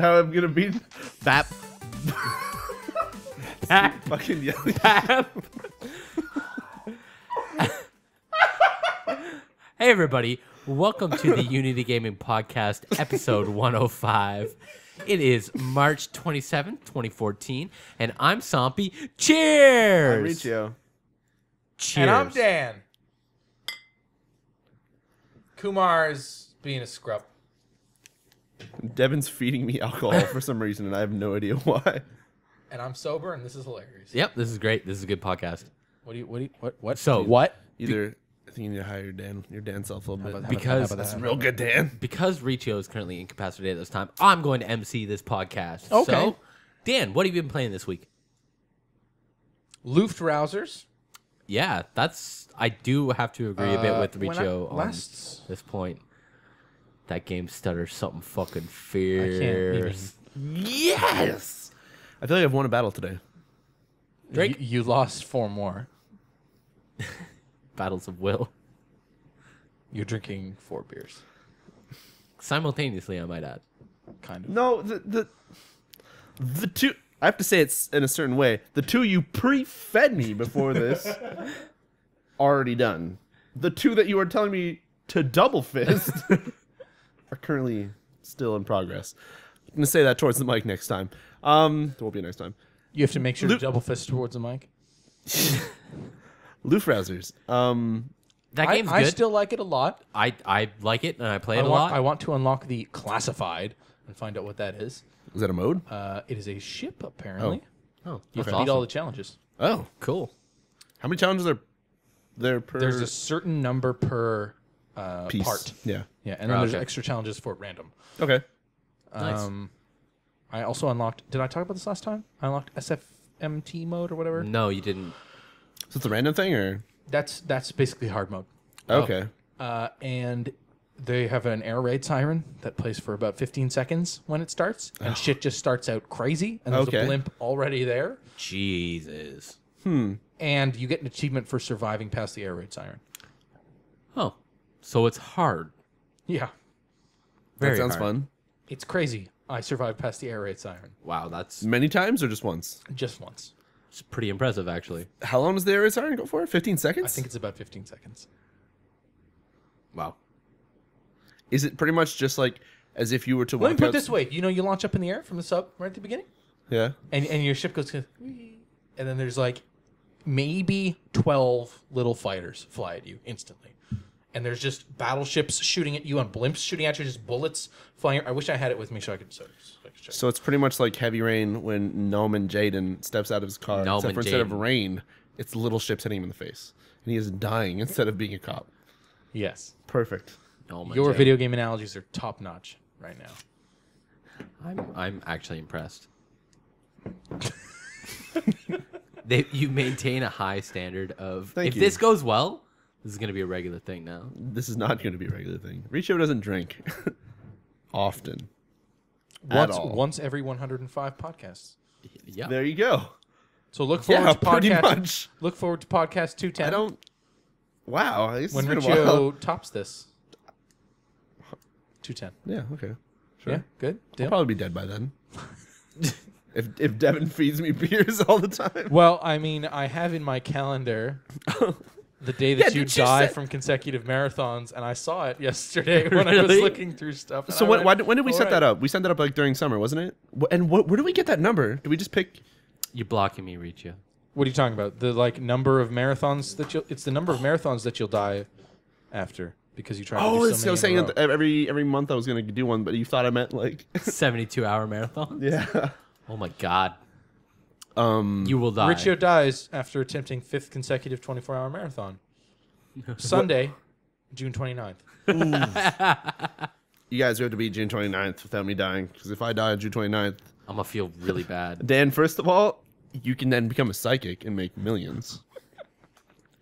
how I'm gonna beat Bap. Bap. Fucking yelling. Bap. Hey everybody, welcome to the Unity Gaming Podcast, episode 105. It is March 27th, 2014, and I'm Somppi. Cheers! I'm Riccio. Cheers. And I'm Dan. Kumar's being a scrub. Devin's feeding me alcohol for some reason, and I have no idea why. And I'm sober, and this is hilarious. Yep, this is great. This is a good podcast. What? So, what? Either I think you need to hire your Dan self a little bit. Because That's real good, Dan. Because Riccio is currently incapacitated at this time, I'm going to MC this podcast. Okay. So, Dan, what have you been playing this week? Luftrausers. Yeah, I do have to agree a bit with Riccio on last... this point. That game stutters something fucking fierce. Yes! I feel like I've won a battle today. Drake? You lost 4 more. Battles of will. You're drinking 4 beers. Simultaneously, I might add. Kind of. No, the two... I have to say it's in a certain way. The 2 you pre-fed me before this, already done. The 2 that you were telling me to double fist are currently still in progress. I'm going to say that towards the mic next time. There won't be a next time. You have to make sure to double fist towards the mic. Luftrausers. That game's good. I still like it a lot. I like it, and I play it a lot. I want to unlock the classified and find out what that is. Is that a mode? It is a ship, apparently. Oh, You have to awesome. beat all the challenges. Oh, Cool. how many challenges are there per There's a certain number per piece? part. Yeah. Yeah, and then there's Okay. extra challenges for random. Okay. Nice. I also unlocked... Did I talk about this last time? I unlocked SFMT mode or whatever. No, you didn't. So it's a random thing, or That's basically hard mode. okay? And they have an air raid siren that plays for about 15 seconds when it starts, and shit just starts out crazy, and there's Okay. a blimp already there, Jesus. and you get an achievement for surviving past the air raid siren. Oh, so it's hard. Yeah, Very That sounds hard. fun. it's crazy. I survived past the air raid siren Wow, that's Many times or just once? just once. pretty impressive, actually. How long does the air siren go for? 15 seconds? I think it's about 15 seconds. Wow. Is it pretty much just like as if you were to Let me walk put out? it this way. You launch up in the air from the sub right at the beginning, Yeah. and your ship goes, and then there's like maybe 12 little fighters fly at you instantly. And there's just battleships shooting at you and blimps shooting at you, just bullets flying. I wish I had it with me so I could check. So it's pretty much like Heavy Rain when Noam and Jaden steps out of his car. Noam except and for instead of Jaden. rain, it's little ships hitting him in the face. And he is dying instead of being a cop. Yes. Perfect. Oh my Your God. video game analogies are top notch right now. I'm actually impressed. You maintain a high standard of. Thank if you. this goes well, this is going to be a regular thing now. This is not going to be a regular thing. Riccio doesn't drink often. Once every 105 podcasts. Yeah. There you go. So look forward Yeah, to pretty podcast. much. Look forward to podcast 210. I don't. Wow. This when has been a Riccio while. tops this. 210. Yeah. Okay. Sure. Yeah, good. I'll Deal. probably be dead by then. if Devin feeds me beers all the time. Well, I mean, I have in my calendar the day that Yeah, you did you die say- from consecutive marathons, and I saw it yesterday when I was Really? looking through stuff. and So I went, when did we set that "All up? We set that up like during summer, wasn't it? And where did we get that number? Did we just pick? You're blocking me, Riccio. What are you talking about? The number of marathons that it's the number of marathons that you'll die after because you try to do so I was many saying in a that row. every month I was going to do one, but you thought I meant like 72-hour marathon? yeah. Oh my God. You will die. Riccio dies after attempting 5th consecutive 24-hour marathon. Sunday, June 29th. You guys have to be June 29th without me dying, because if I die on June 29th, I'm going to feel really bad. Dan, first of all, you can then become a psychic and make millions.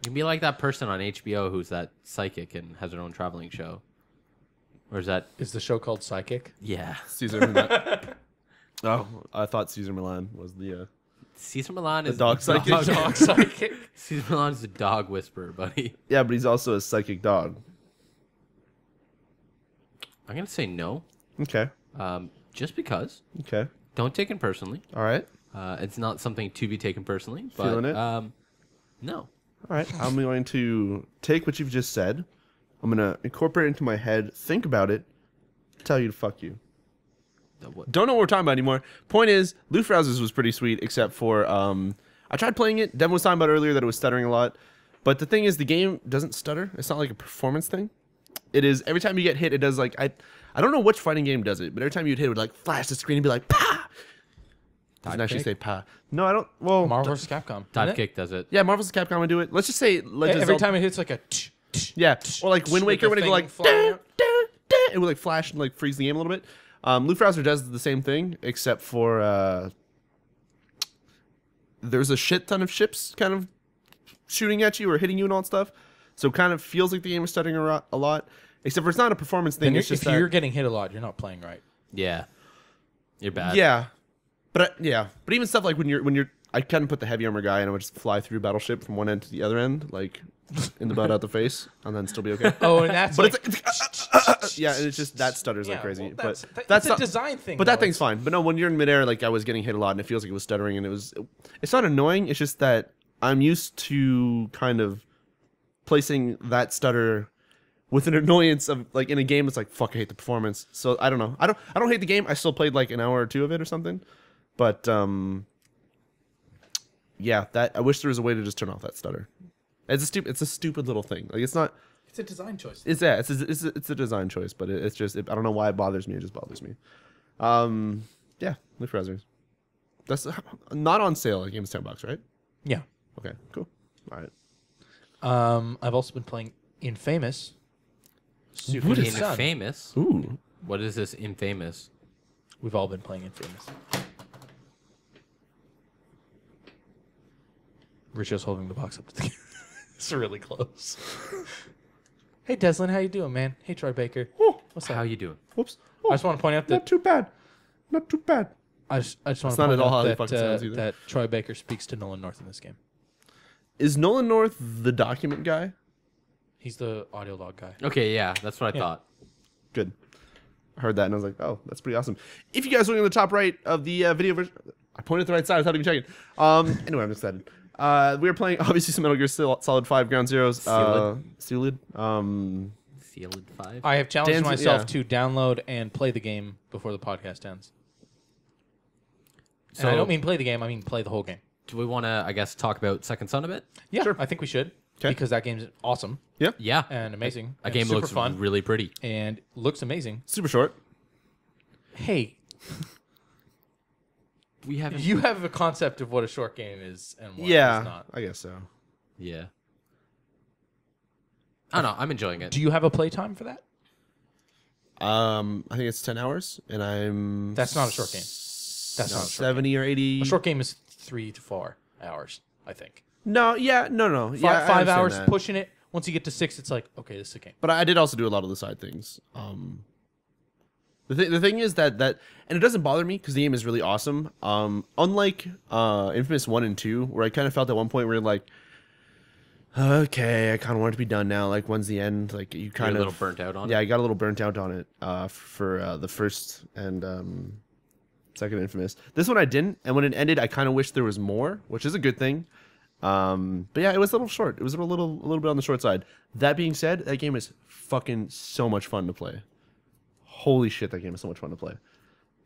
You can be like that person on HBO who's that psychic and has their own traveling show. Or is that... Is the show called Psychic? Yeah. Caesar Milan. Oh, I thought Caesar Milan was the Caesar Milan is dog psychic? Dog Psychic. Caesar Milan's the dog whisperer, buddy. yeah, but he's also a psychic dog. I'm going to say no. Okay. Just because. Okay. Don't take it personally. All right. It's not something to be taken personally. But, Feeling it? No. All right. I'm going to take what you've just said. I'm going to incorporate it into my head, think about it, tell you to fuck you. Don't know what we're talking about anymore. Point is, Loot Rousers was pretty sweet, except for I tried playing it. Devin was talking about earlier that it was stuttering a lot. But the thing is, the game doesn't stutter. It's not like a performance thing. It is, every time you get hit, it does like, I don't know which fighting game does it, but every time you get hit, it would like flash the screen and be like, "Pah!" Doesn't actually say "pah." No, I don't. Well, Marvel vs. Capcom. Dive Kick does it. yeah, Marvel's Capcom would do it. Let's just say Every time it hits like a yeah, or like Wind with Waker the when it go thing like flying out. it would like flash and like freeze the game a little bit. Loot Rouser does the same thing, except for there's a shit ton of ships kind of shooting at you or hitting you and all that stuff. So it kind of feels like the game is stuttering a lot. Except for it's not a performance thing. It's just if you're getting hit a lot, you're not playing right. Yeah. You're bad. Yeah, but but even stuff like when you're I kind of put the heavy armor guy and I would just fly through battleship from one end to the other end, like in the butt out the face, and then still be okay. Oh, and that's But like, it's yeah, and it's just that stutters like crazy. well, But that's a not, design thing. But though. that thing's fine. But no, when you're in midair, like I was getting hit a lot, and it feels like it was stuttering, and it's not annoying. It's just that I'm used to kind of placing that stutter with an annoyance of like in a game. It's like fuck, I hate the performance. So I don't know. I don't hate the game. I still played like an hour or two of it or something. But yeah, that I wish there was a way to just turn off that stutter. It's a stupid little thing. Like it's not. It's a design choice. It's a design choice, but it's just I don't know why it bothers me. It just bothers me. Yeah, Loot Rousers. That's not on sale. The game's $10, right? Yeah. Okay, cool. All right. I've also been playing Infamous. What is Son. Infamous? Ooh. What is this Infamous? We've all been playing Infamous. Riccio's holding the box up to the It's really close. Hey, Deslin, how you doing, man? Hey, Troy Baker. Oh, What's up? How you doing? whoops. I Oh, just want to point out not that too bad. Not too bad. I just want That's to not point at all out how it fucking sounds that, either. that Troy Baker speaks to Nolan North in this game. Is Nolan North the document guy? He's the audio log guy. Okay, yeah, that's what I Yeah. thought. Good. I heard that and I was like, oh, that's pretty awesome. If you guys are looking at the top right of the video version, I pointed at the right side without even checking. Anyway, I'm excited. We were playing obviously some Metal Gear Solid 5 Ground Zeroes. Sealed. Sealed 5? I have challenged Dan's- myself yeah. to download and play the game before the podcast ends. So And I don't mean play the game, I mean play the whole game. do we want to, I guess, talk about Second Son a bit? Yeah, Sure. I think we should. 'Kay. Because that game's awesome Yeah. and amazing. A and game super looks fun really pretty. and looks amazing. Super short. Hey, We haven't. you have a concept of what a short game is and what Yeah, it's not. I guess so. Yeah. I don't know. I'm enjoying it. Do you have a playtime for that? I think it's 10 hours, and I'm. That's not a short game. That's not a short 70 or 80. A short game is 3 to 4 hours, I think. No, yeah, no. Yeah, I 5 understand hours that. pushing it. Once you get to 6, it's like, okay, this is a game. But I did also do a lot of the side things. The thing is that and it doesn't bother me because the game is really awesome. Unlike Infamous 1 and 2, where I kind of felt at one point where like, okay, I kind of want it to be done now. Like, when's the end? Like, you kind You're of a little burnt out on it. Yeah, I got a little burnt out on it for the first and second Infamous. This one I didn't, and when it ended, I kind of wished there was more, which is a good thing. But yeah, it was a little short. It was a little bit on the short side. That being said, that game is fucking so much fun to play. Holy shit, that game is so much fun to play.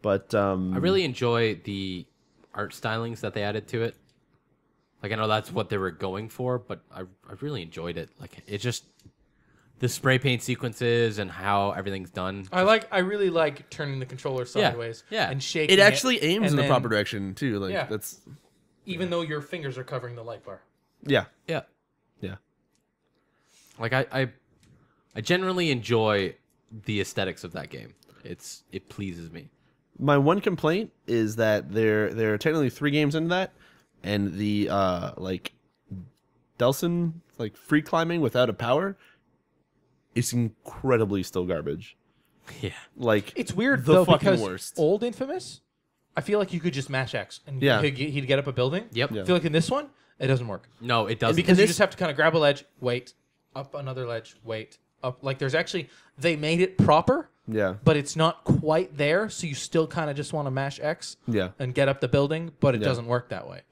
But I really enjoy the art stylings that they added to it. Like, I know that's what they were going for, but I really enjoyed it. Like, it just the spray paint sequences and how everything's done. I really like turning the controller sideways yeah. and shaking it actually aims and in the then- proper direction too. Like Yeah. that's even though your fingers are covering the light bar. yeah. Yeah. Yeah. Like, I generally enjoy the aesthetics of that game. It pleases me. My one complaint is that there are technically 3 games into that, and the like Delson like free climbing without a power is incredibly still garbage. Yeah. Like It's weird the though fucking because worst. old Infamous, I feel like you could just mash X and Yeah. he'd get up a building. Yep. Yeah. I feel like in this one it doesn't work No, it doesn't. because you this- just have to kind of grab a ledge, wait, up another ledge, wait, up. Like there's actually they made it proper Yeah. but it's not quite there, so you still kind of just want to mash X Yeah. and get up the building, but it Yeah. doesn't work that way.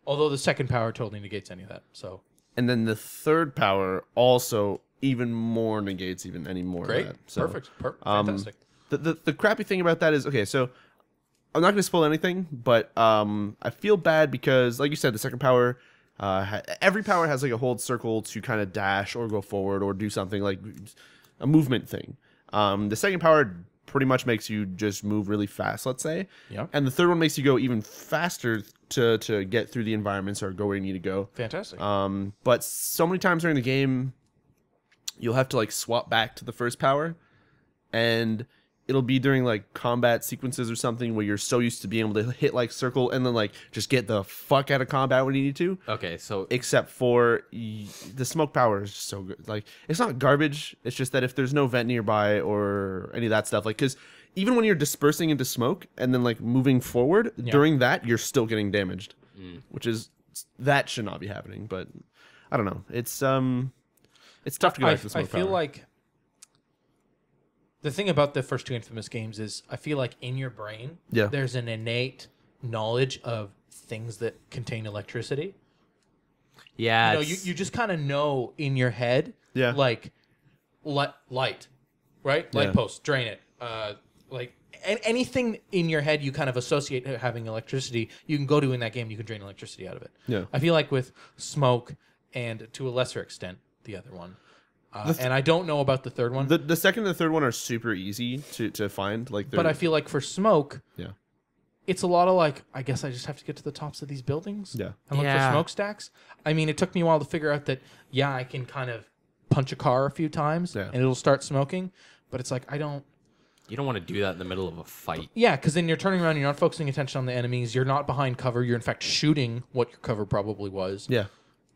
Although the second power totally negates any of that. So And then the third power also even more negates even any more great, of that. So, perfect, fantastic. The crappy thing about that is, okay, so I'm not going to spoil anything, but I feel bad because, like you said, the second power, every power has like a hold circle to kind of dash or go forward or do something like a movement thing. The second power pretty much makes you just move really fast, let's say. Yeah. And the third one makes you go even faster to get through the environments or go where you need to go. Fantastic. But so many times during the game, you'll have to like swap back to the first power, and it'll be during like combat sequences or something where you're so used to being able to hit like circle and then like just get the fuck out of combat when you need to. Okay, so Except for the smoke power is just so good. Like, it's not garbage. It's just that if there's no vent nearby or any of that stuff, like, because even when you're dispersing into smoke and then like moving forward during that, you're still getting damaged, which is that should not be happening. But I don't know. It's tough to go back to the smoke I feel power. like the thing about the first two Infamous games is I feel like in your brain there's an innate knowledge of things that contain electricity. yeah, You know, you just kind of know in your head, like light, right? Light Yeah. post, drain it. Like anything in your head you kind of associate having electricity, you can go to in that game. You can drain electricity out of it. Yeah. I feel like with smoke and to a lesser extent the other one, and I don't know about the third one. The second and the third one are super easy to find. Like, But I feel like for smoke, yeah. it's a lot of like, I guess I just have to get to the tops of these buildings Yeah. and look Yeah. for smokestacks. I mean, it took me a while to figure out that, I can kind of punch a car a few times and it'll start smoking. But it's like, you don't want to do that in the middle of a fight. Yeah, because then you're turning around, you're not focusing attention on the enemies, you're not behind cover, you're in fact shooting what your cover probably was. Yeah.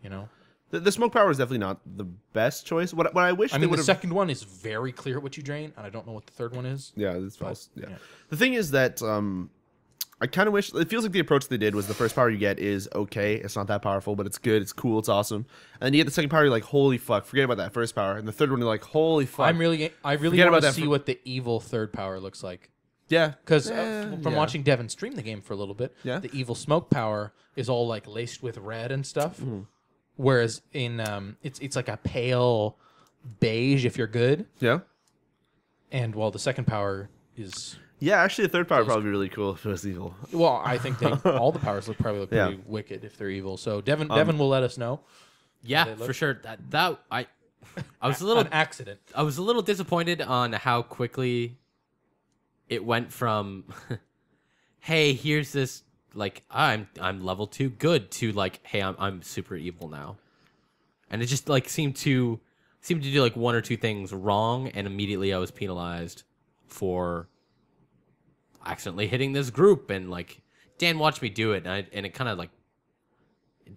You know? The smoke power is definitely not the best choice. What I wish I they mean, would the have. second one is very clear what you drain, and I don't know what the third one is. Yeah, that's false. Yeah. yeah. The thing is that I kind of wish, it feels like the approach they did was the first power you get is okay. It's not that powerful, but it's good. It's cool. It's awesome. And then you get the second power, you're like, holy fuck, forget about that first power. And the third one, you're like, holy fuck. I really Forget want about to that see what the evil third power looks like. Yeah. Because from watching Devin stream the game for a little bit, Yeah. the evil smoke power is all like laced with red and stuff. Whereas in it's like a pale beige if you're good, Yeah. and while the second power is Yeah, actually, the third power would probably be really cool if it was evil. I think all the powers look pretty wicked if they're evil. So Devin will let us know. Yeah, for sure. That I was a little An accident. I was a little disappointed on how quickly it went from hey, here's this like I'm level 2 good to like hey, I'm super evil now. And it just like seemed to do like one or two things wrong, and immediately I was penalized for accidentally hitting this group, and like Dan watched me do it, and it kind of like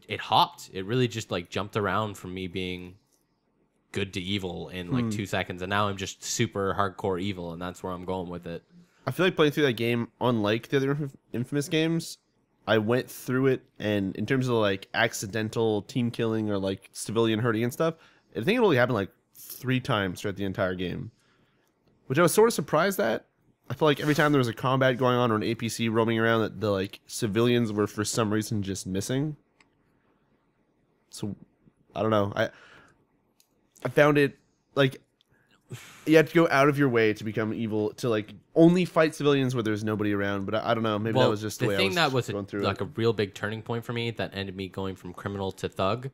it hopped. It really just like jumped around from me being good to evil in like 2 seconds, and now I'm just super hardcore evil, and that's where I'm going with it. I feel like playing through that game, unlike the other Infamous games, I went through it, and in terms of like accidental team killing or like civilian hurting and stuff, I think it only happened like 3 times throughout the entire game, which I was sort of surprised at. I felt like every time there was a combat going on or an APC roaming around, that the like civilians were for some reason just missing. So I don't know. I found it like you have to go out of your way to become evil to like only fight civilians where there's nobody around. But I don't know. Maybe that was just the way I was that was going through like it. a real big turning point for me that ended me going from criminal to thug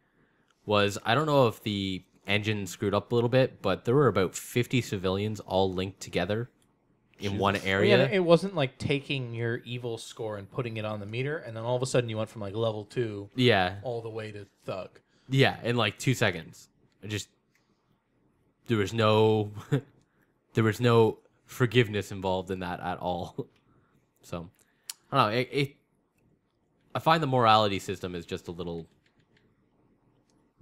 was I don't know if the engine screwed up a little bit, but there were about 50 civilians all linked together in one area. Yeah, it wasn't like taking your evil score and putting it on the meter, and then all of a sudden you went from like level 2 all the way to thug. Yeah, in like 2 seconds. There was no forgiveness involved in that at all. So I don't know. I find the morality system is just a little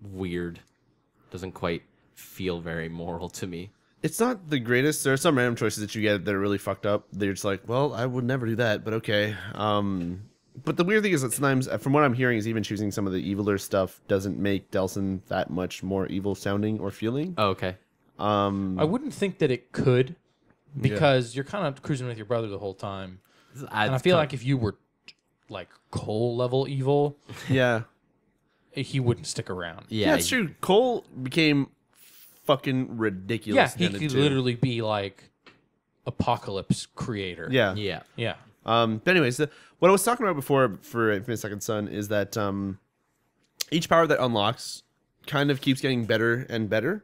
weird. Doesn't quite feel very moral to me. It's not the greatest. There are some random choices that you get that are really fucked up. They're just like, well, I would never do that, but okay. But the weird thing is that sometimes, from what I'm hearing, is even choosing some of the eviler stuff doesn't make Delson that much more evil sounding or feeling. Oh, okay. I wouldn't think that it could, because you're kind of cruising with your brother the whole time. And I feel like if you were like Cole level evil, Yeah. he wouldn't stick around. Yeah, that's true. Cole became fucking ridiculous. Yeah, he could literally be like apocalypse creator. Yeah. Yeah. Yeah. But anyways, what I was talking about before for Infinite Second Son is that each power that unlocks kind of keeps getting better and better.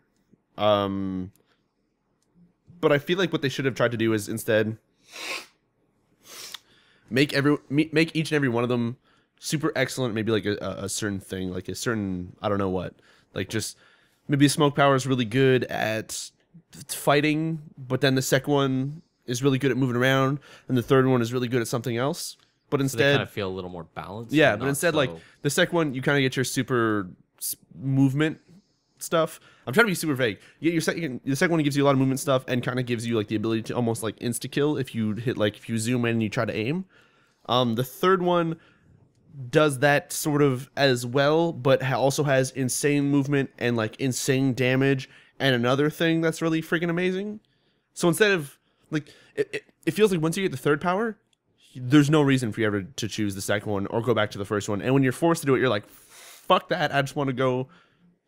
But I feel like what they should have tried to do is instead make each and every one of them super excellent. Maybe like a certain thing, like a certain, I don't know what, like just maybe a smoke power is really good at fighting, but then the second one is really good at moving around, and the third one is really good at something else. But So they instead, kind of feel a little more balanced. yeah, and but not instead, so- like the second one, you kind of get your super movement stuff. I'm trying to be super vague. You get the second one gives you a lot of movement stuff and kind of gives you like the ability to almost like insta kill if you hit, like if you zoom in and you try to aim. The third one does that sort of as well, but also has insane movement and like insane damage and another thing that's really freaking amazing. So instead of like it feels like once you get the third power, there's no reason for you ever to choose the second one or go back to the first one. And when you're forced to do it, you're like, fuck that, I just want to go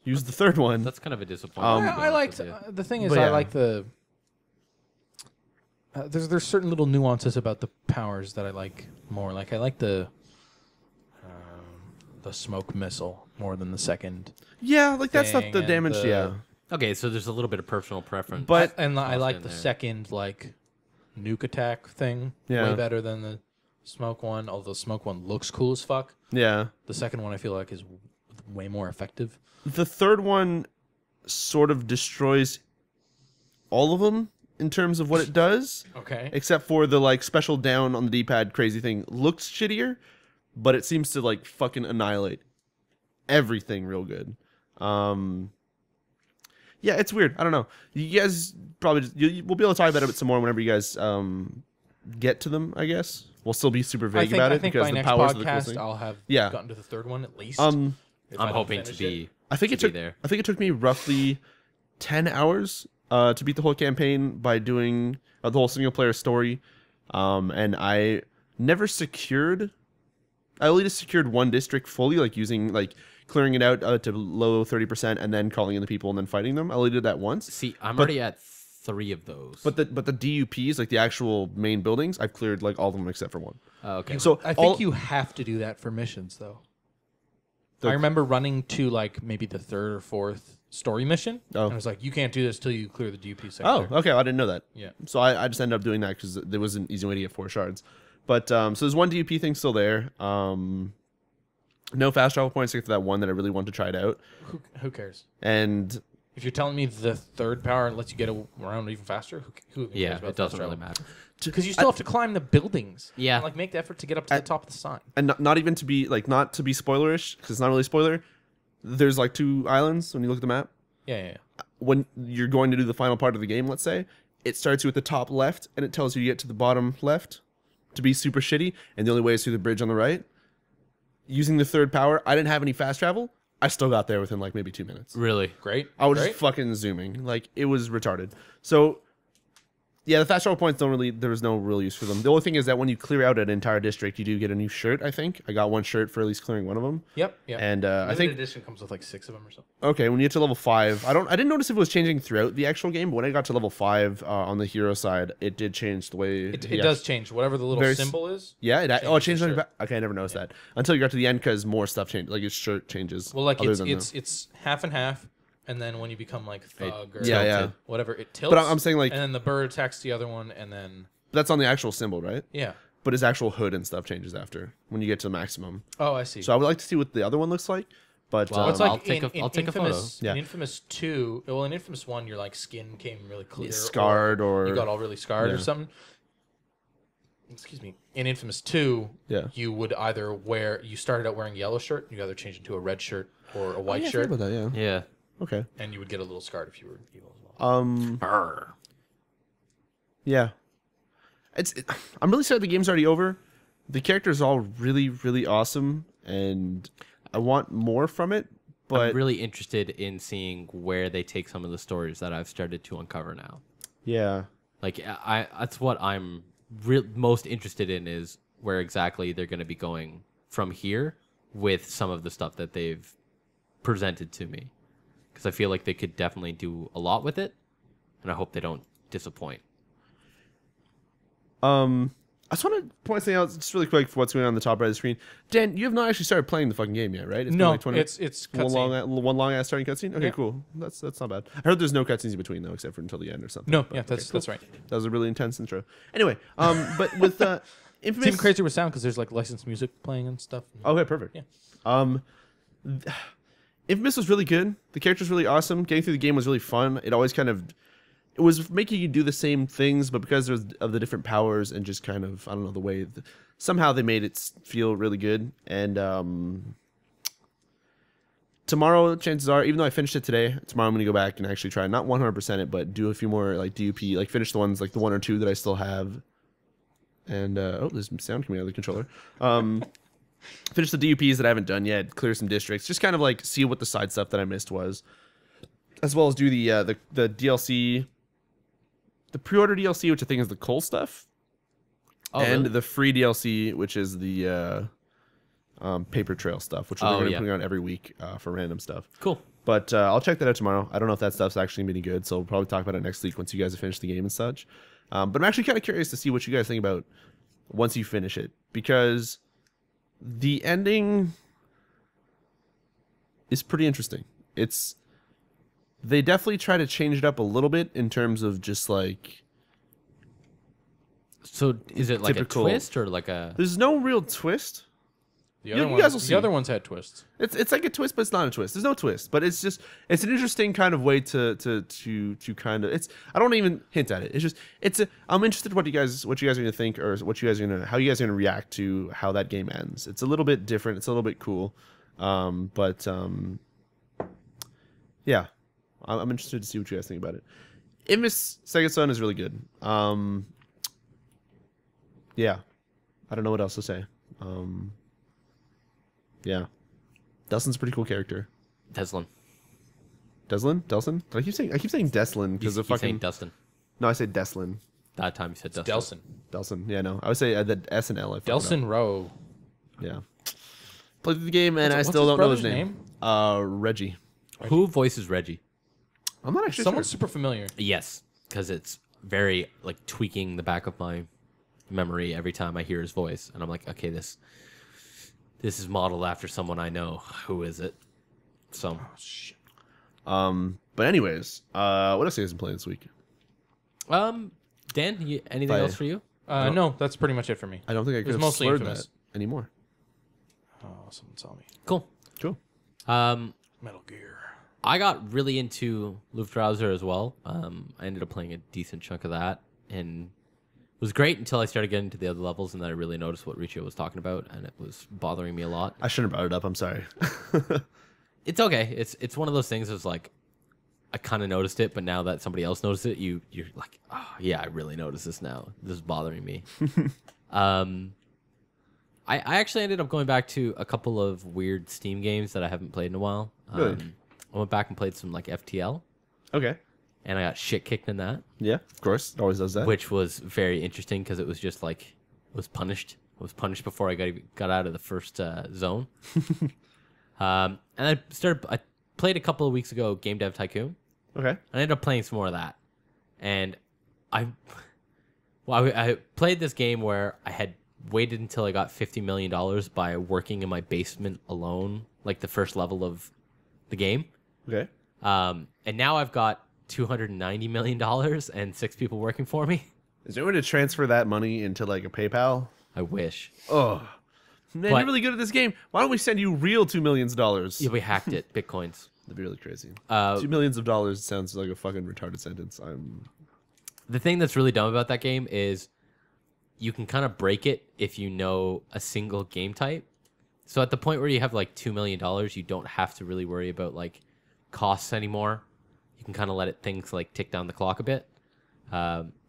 use the third one. That's kind of a disappointment. I liked the thing is But I yeah. like the there's certain little nuances about the powers that I like more. Like I like the smoke missile more than the second. Yeah, like that's not thing the and damage. the- Yeah, Okay, so there's a little bit of personal preference. But- And I lost like in the there. second like nuke attack thing Yeah. way better than the smoke one. Although the smoke one looks cool as fuck. yeah. The second one I feel like is way more effective. The third one sort of destroys all of them in terms of what it does, Okay. except for the like special down on the D-pad crazy thing looks shittier, but it seems to like fucking annihilate everything real good. Yeah, it's weird. I don't know. You guys probably we'll be able to talk about it some more whenever you guys get to them. I guess we'll still be super vague about I it think because by the next powers of the cool podcast thing. I'll have Yeah. gotten to the third one at least. if I I'm don't hoping to finish be. it. I think to it took be there. I think it took me roughly 10 hours to beat the whole campaign by doing the whole single player story. And I never secured. I only just secured one district fully, like using like clearing it out to low 30% and then calling in the people and then fighting them. I only did that once. See, I'm already at 3 of those. But the DUPs, like the actual main buildings, I've cleared like all of them except for one. Okay. So I think all, you have to do that for missions though. The- I remember running to like maybe the third or fourth story mission. Oh. And I was like, you can't do this till you clear the DUP sector. Oh, okay. I didn't know that. Yeah. So I just ended up doing that because there was an easy way to get 4 shards. But so there's one DUP thing still there. No fast travel points except for that one that I really want to try it out. Who cares? And If you're telling me the third power lets you get around even faster, who cares yeah, about it doesn't really matter. Because you still have to climb the buildings. Yeah. And, like make the effort to get up to the top of the sign. and not even to be like not to be spoilerish because it's not really spoiler. There's like 2 islands when you look at the map. Yeah. When you're going to do the final part of the game, let's say, it starts you at the top left and it tells you to get to the bottom left to be super shitty, and the only way is through the bridge on the right. Using the third power, I didn't have any fast travel. I still got there within like maybe 2 minutes. Really? Great. I was Great. just fucking zooming. Like, it was retarded. So, yeah, the fast travel points there was no real use for them. The only thing is that when you clear out an entire district, you do get a new shirt, I think. I got 1 shirt for at least clearing one of them. Yep. And I Limited think, edition comes with like 6 of them or something. okay, when you get to level 5, I didn't notice if it was changing throughout the actual game, but when I got to level 5 on the hero side, it did change the way... It does change. Whatever the little Very symbol is. Yeah, it changes changed the on your shirt. back. Okay, I never noticed that. Until you got to the end because more stuff changed. Like, its shirt changes. Well, like other it's than it's half and half, and then when you become like thug or Yeah. whatever, it tilts. But I'm saying, like, and then the bird attacks the other one, and then that's on the actual symbol, right? yeah. But his actual hood and stuff changes after when you get to the maximum. Oh, I see. So I would like to see what the other one looks like. But Well, It's I'll like take in I'll take a photo. Infamous, Yeah. In Infamous 2, well, in Infamous 1, your like skin came really clear, scarred or you got all really scarred or yeah. something. Excuse me. In Infamous 2, Yeah. you would either you started out wearing a yellow shirt, you either change it to a red shirt or a white yeah, I shirt, forgot about that, yeah. Yeah. Okay. and you would get a little scarred if you were evil as well. Brr. Yeah. I'm really sad the game's already over. The characters are all really, really awesome, and I want more from it. But really interested in seeing where they take some of the stories that I've started to uncover now. yeah. Like that's what I'm most interested in, is where exactly they're going to be going from here with some of the stuff that they've presented to me. Because I feel like they could definitely do a lot with it, and I hope they don't disappoint. I just want to point something out just really quick for what's going on the top right of the screen. Dan, you have not actually started playing the fucking game yet, right? It's No, been like 20 it's cutscene. one long ass starting cutscene. Okay, Yeah. cool. That's not bad. I heard there's no cutscenes in between though, except for until the end or something. No, But, yeah, okay, that's cool. right. That was a really intense intro. Anyway, but with It's Infamous, even crazier with sound because there's like licensed music playing and stuff. Okay, perfect. Yeah. Infamous was really good. The character's really awesome. Getting through the game was really fun. It always it was making you do the same things, but because of the different powers and just kind of, I don't know, the way somehow they made it feel really good. And tomorrow, chances are, even though I finished it today, tomorrow I'm going to go back and actually try, not 100% it, but do a few more like DUP, like finish the ones, like the 1 or 2 that I still have. And, oh, there's some sound coming out of the controller. Finish the DUPs that I haven't done yet, clear some districts, just kind of like see what the side stuff that I missed was, as well as do the DLC, the pre-order DLC, which I think is the Cole stuff, and the free DLC, which is the paper trail stuff, which we're going to be putting out every week for random stuff. Cool. But I'll check that out tomorrow. I don't know if that stuff's actually going to be any good, so we'll probably talk about it next week once you guys have finished the game and such. But I'm actually kind of curious to see what you guys think about once you finish it, because the ending is pretty interesting. They definitely try to change it up a little bit in terms of just like. So is it like typical, a twist or like a? There's no real twist. The other you ones, guys will see. the other ones had twists. It's like a twist, but it's not a twist. There's no twist, but it's an interesting kind of way to kind of. I don't even hint at it. I'm interested in what you guys are going to think, or how you guys are going to react to how that game ends. It's a little bit different. It's a little bit cool, yeah, I'm interested to see what you guys think about it. Infamous Second Son is really good. Yeah, I don't know what else to say. Yeah. Dustin's a pretty cool character. Deslin. Delsin? I keep saying Deslin because of You fucking. saying Dustin. No, I say Deslin. That time you said Dustin. Delson. Yeah, no. I would say the S and L. Delson Rowe. Yeah. Played through the game and What's I still his don't know his brother's name. Reggie. Who voices Reggie? I'm not actually Someone sure. super familiar. Yes, because it's very like tweaking the back of my memory every time I hear his voice, and I'm like, okay, this is modeled after someone I know. Who is it? So, Oh shit. But anyways, what else have you guys been playing this week? Dan, anything Bye. else for you? No, that's pretty much it for me. I don't think I was could have mostly slurred Infamous. that anymore. Oh, someone saw me. Cool. Cool. Metal Gear. I got really into Luftrausers as well. I ended up playing a decent chunk of that, and it was great until I started getting to the other levels, and then I really noticed what Riccio was talking about, and it was bothering me a lot. I shouldn't have brought it up. I'm sorry. It's okay. It's one of those things. It's like I kind of noticed it, but now that somebody else noticed it, you're like, oh yeah, I really noticed this now. This is bothering me. I actually ended up going back to a couple of weird Steam games that I haven't played in a while. Really? I went back and played some like FTL, Okay. and I got shit kicked in that, Yeah, of course. It always does that. which was very interesting because it was just like it was punished. I was punished before I got out of the first zone. And I played a couple of weeks ago Game Dev Tycoon. Okay. I ended up playing some more of that, and I played this game where I had waited until I got $50 million by working in my basement alone, like the first level of the game. Okay. And now I've got $290 million and 6 people working for me. Is there a way to transfer that money into like a PayPal? I wish. Oh, man, But- you're really good at this game. Why don't we send you real $2 million? Yeah, we hacked it. Bitcoins. That'd be really crazy. Uh, $2 million sounds like a fucking retarded sentence. The thing that's really dumb about that game is you can kind of break it if you know a single game type. So at the point where you have like $2 million, you don't have to really worry about like costs anymore. You can kind of let things like tick down the clock a bit.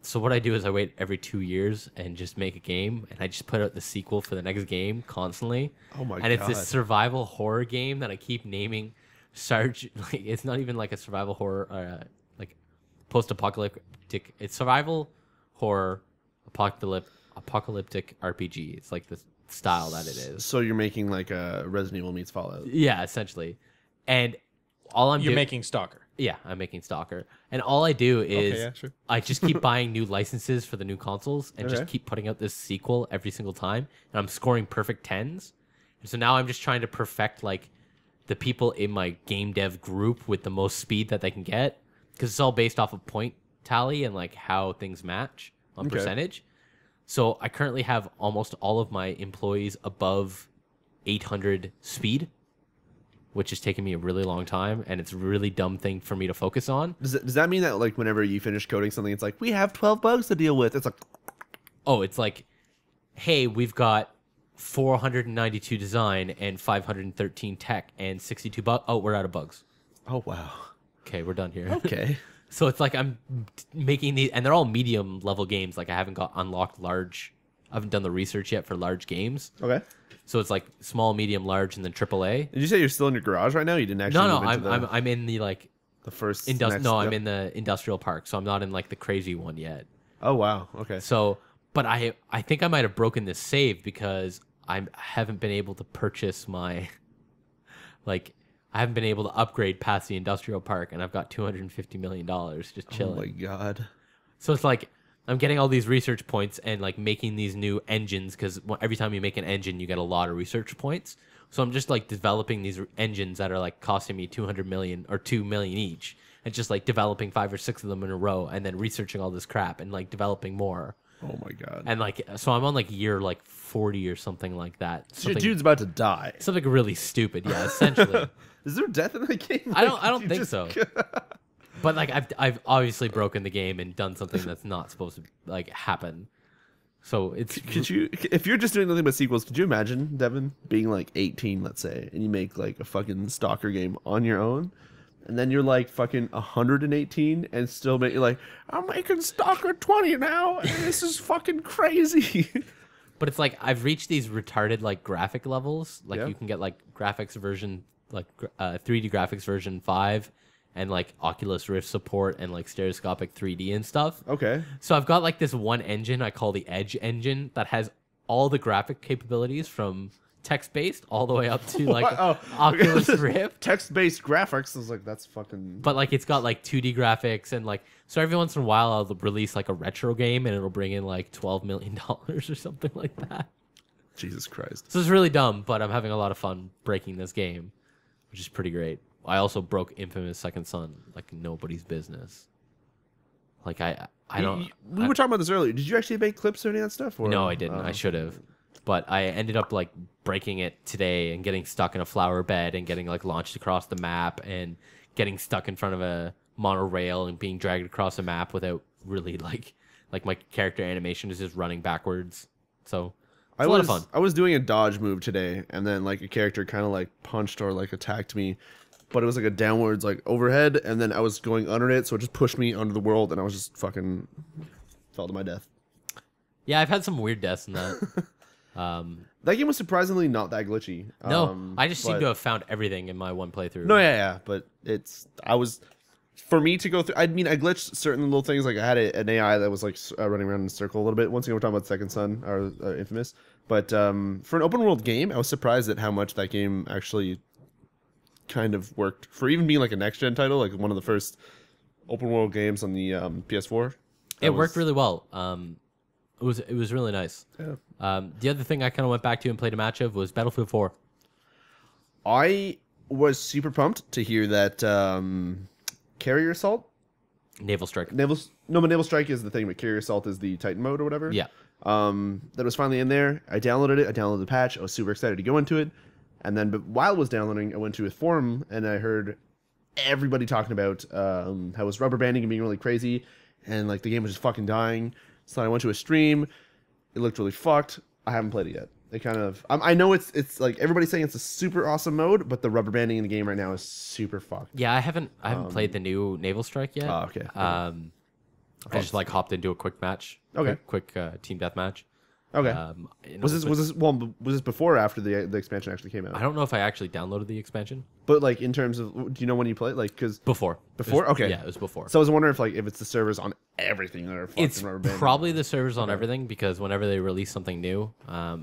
So what I do is I wait every 2 years and just make a game, and I just put out the sequel for the next game constantly. Oh my And it's God. this survival horror game that I keep naming Sarge, like, it's not even like a survival horror, like post-apocalyptic. It's survival horror, apocalyptic RPG. It's like the style that it is. So you're making like a Resident Evil meets Fallout. Yeah, essentially. And all I'm You're doing, making Stalker. yeah, I'm making Stalker, and all I do is Okay, yeah, sure. I just keep buying new licenses for the new consoles and just Okay. keep putting out this sequel every single time, and I'm scoring perfect 10s. And so now I'm just trying to perfect like the people in my game dev group with the most speed that they can get, because it's all based off of point tally and like how things match on Okay. percentage. So I currently have almost all of my employees above 800 speed, which is taking me a really long time, and it's a really dumb thing for me to focus on. Does that mean that like whenever you finish coding something, it's like we have 12 bugs to deal with? It's like, Oh, it's like, hey, we've got 492 design and 513 tech and 62 bugs. Oh, we're out of bugs. oh wow, Okay, we're done here. okay. So it's like I'm making these, and they're all medium level games. Like I haven't got unlocked large. I haven't done the research yet for large games. Okay. So it's like small, medium, large, and then AAA. Did you say you're still in your garage right now? You didn't actually No, move into I'm in the like the first I'm next- in the industrial park, so I'm not in like the crazy one yet. Oh wow, okay. So, but I think I might have broken this save because I haven't been able to purchase my like I haven't been able to upgrade past the industrial park, and I've got $250 million just chilling. Oh my god. So it's like I'm getting all these research points and like making these new engines, because every time you make an engine, you get a lot of research points. So I'm just like developing these engines that are like costing me 200 million or 2 million each, and just like developing 5 or 6 of them in a row, and then researching all this crap and like developing more. Oh my god. And like, so I'm on like year like 40 or something like that. Something, Dude's about to die. something really stupid. Yeah, essentially. Is there death in the game? I don't You think just- so. But like I've obviously broken the game and done something that's not supposed to like happen. So it's Could you, if you're just doing nothing but sequels, could you imagine, Devin, being like 18, let's say, and you make like a fucking Stalker game on your own, and then you're like fucking 118 and still make, you're like, I'm making Stalker 20 now, and this is fucking crazy. But it's like I've reached these retarded like graphic levels. Like Yeah. you can get like graphics version, like 3D graphics version 5, and like Oculus Rift support and like stereoscopic 3D and stuff. Okay. So I've got like this one engine I call the Edge engine that has all the graphic capabilities from text-based all the way up to like Oh, Oculus Rift. Text-based graphics. I was like, that's fucking. But like it's got like 2D graphics, and like so every once in a while I'll release like a retro game and it'll bring in like $12 million or something like that. Jesus Christ. So it's really dumb, but I'm having a lot of fun breaking this game, which is pretty great. I also broke Infamous Second Son like nobody's business. Like I don't. We were talking about this earlier. Did you actually make clips or any of that stuff? Or? No, I didn't. I should have. But I ended up like breaking it today and getting stuck in a flower bed and getting like launched across the map and getting stuck in front of a monorail and being dragged across a map without really like my character animation is just running backwards. So it's a lot of fun. I was doing a dodge move today, and then like a character kind of like punched or like attacked me, but it was like a downwards like overhead, and then I was going under it, so it just pushed me under the world, and I was just fucking fell to my death. Yeah, I've had some weird deaths in that. That game was surprisingly not that glitchy. No, I just seem but- to have found everything in my one playthrough. No, yeah, but for me to go through. I mean, I glitched certain little things. Like I had an AI that was like running around in a circle a little bit. Once again, we're talking about Second Son or Infamous. But for an open world game, I was surprised at how much that game actually kind of worked for even being like a next gen title, like one of the first open world games on the PS4. It worked really well. It was really nice. Yeah. The other thing I kind of went back to and played a match of was Battlefield 4. I was super pumped to hear that carrier assault. Naval Strike. Naval Strike is the thing, but carrier assault is the Titan mode or whatever. Yeah. That was finally in there. I downloaded it. I downloaded the patch. I was super excited to go into it. And then, but while it was downloading, I went to a forum and I heard everybody talking about how it was rubber banding and being really crazy, and like the game was just fucking dying. So I went to a stream. It looked really fucked. I haven't played it yet. They kind of, I know it's like everybody's saying it's a super awesome mode, but the rubber banding in the game right now is super fucked. Yeah, I haven't played the new Naval Strike yet. Oh, okay. I just like hopped into a quick match. Okay. Quick team death match. Okay. And Was also- this before or after the expansion actually came out? I don't know if I actually downloaded the expansion. But like in terms of, do you know when you play? Like, because Before. Before? It was- Okay. Yeah, it was before. So I was wondering if it's the servers on everything that are fucking It's rubber banded. probably the servers on everything, because whenever they release something new,